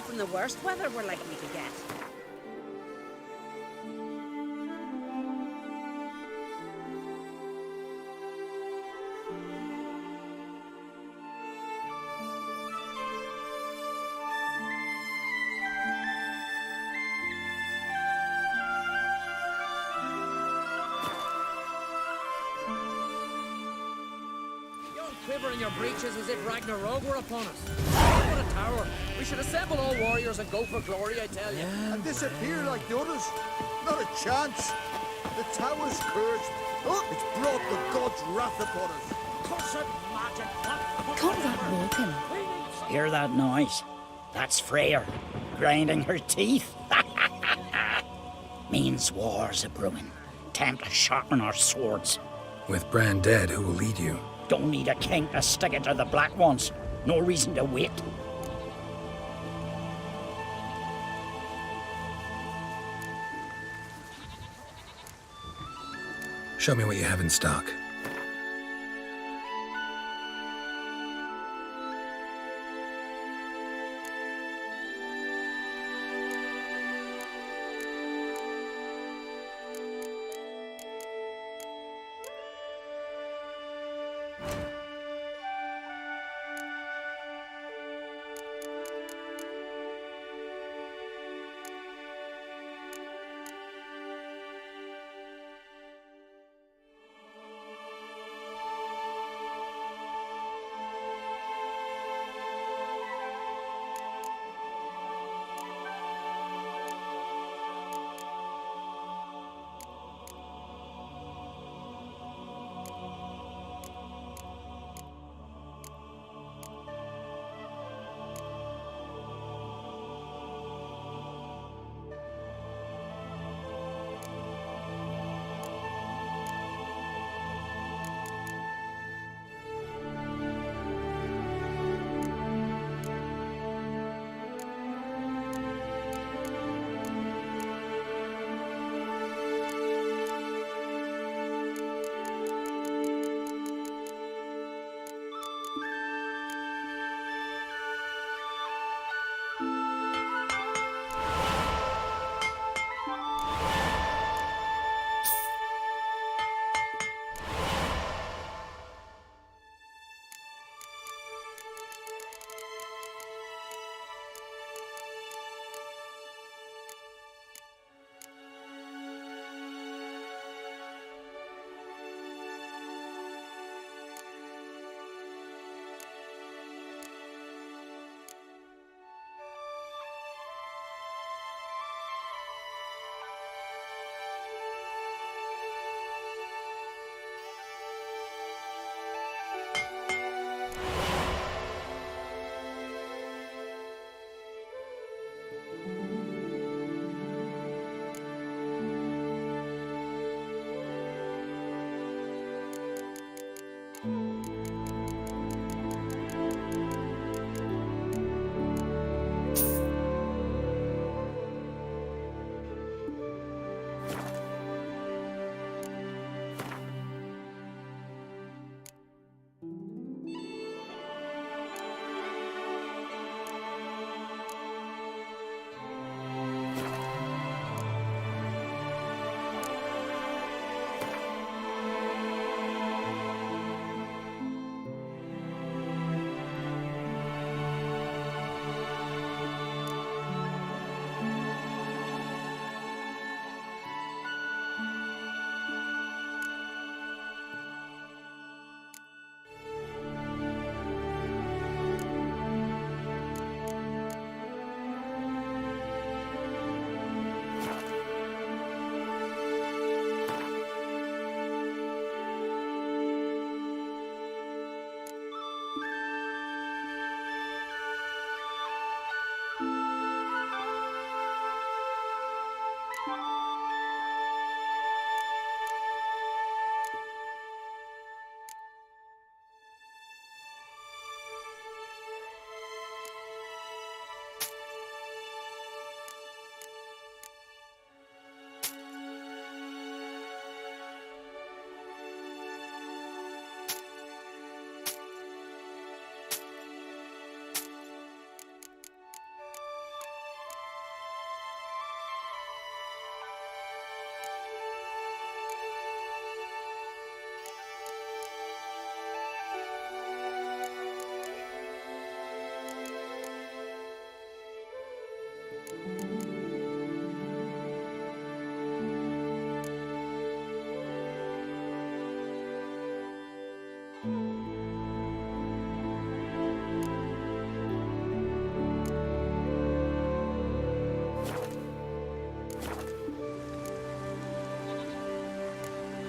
M: from the worst weather we're likely to get.
J: Quivering your breeches as if Ragnarok were upon us. What a tower! We should assemble all warriors and go for glory, I tell you.
K: And disappear like the others? Not a chance. The tower's cursed. Oh, it's brought the god's wrath upon us.
J: Cursed magic!
M: Come that walking.
V: Hear that noise? That's Freyr, grinding her teeth. Means war's a brewing. Time to sharpen our swords.
H: With Bran dead, who will lead you?
V: Don't need a king to stick it to the Black Ones. No reason to wait.
H: Show me what you have in stock.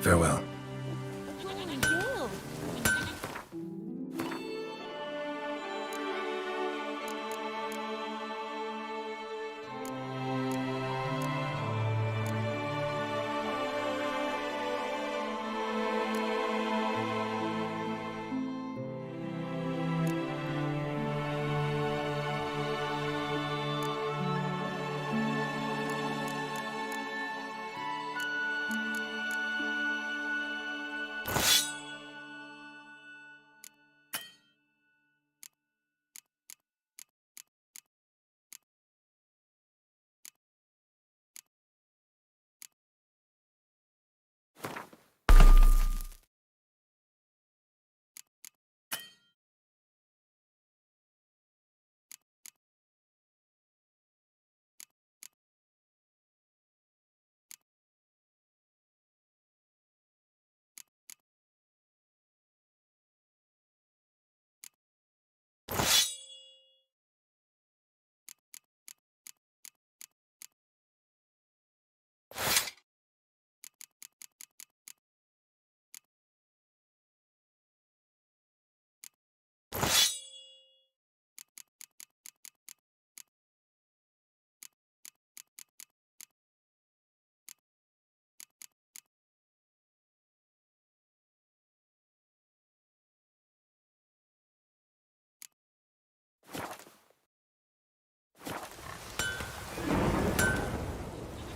H: Farewell.
C: Gil.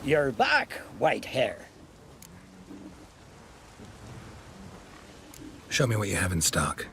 V: You're back, white hair.
H: Show me what you have in stock.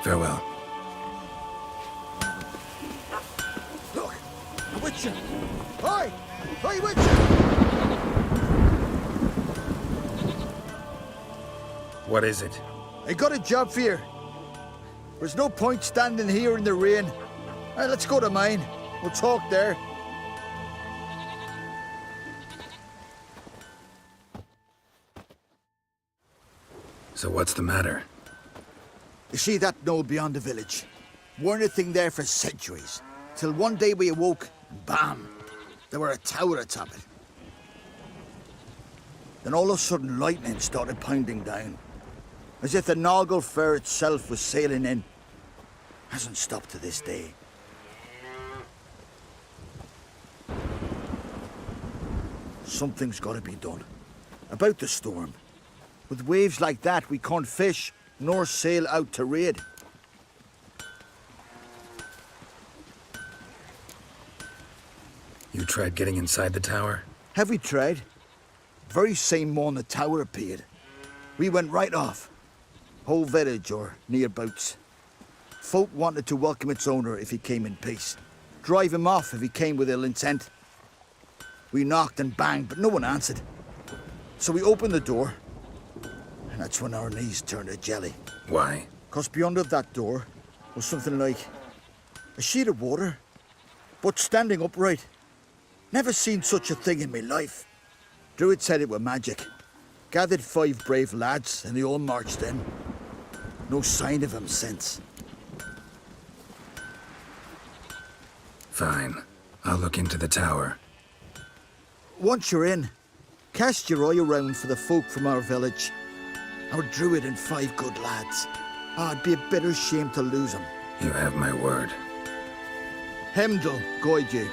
H: Farewell.
K: Look! A Witcher! Hi! Hi, Witcher!
H: What is it?
K: I got a job for you. There's no point standing here in the rain. Let's go to mine. We'll talk there.
H: So what's the matter?
K: You see that knoll beyond the village? Weren't a thing there for centuries. Till one day we awoke, and bam! There were a tower atop it. Then all of a sudden lightning started pounding down. As if the Noggle Fair itself was sailing in. Hasn't stopped to this day. Something's got to be done. About the storm. With waves like that, we can't fish, nor sail out to raid.
H: You tried getting inside the tower?
K: Have we tried? Very same morn the tower appeared. We went right off. Whole village or nearabouts. Folk wanted to welcome its owner if he came in peace. Drive him off if he came with ill intent. We knocked and banged, but no one answered. So we opened the door. And that's when our knees turned to jelly.
H: Why?
K: 'Cause beyond of that door was something like a sheet of water, but standing upright. Never seen such a thing in my life. Druid said it were magic. Gathered 5 brave lads and they all marched in. No sign of him since.
H: Fine. I'll look into the tower.
K: Once you're in, cast your eye around for the folk from our village. Our druid and 5 good lads. It'd be a bitter shame to lose them.
H: You have my word.
K: Hemdall guide you.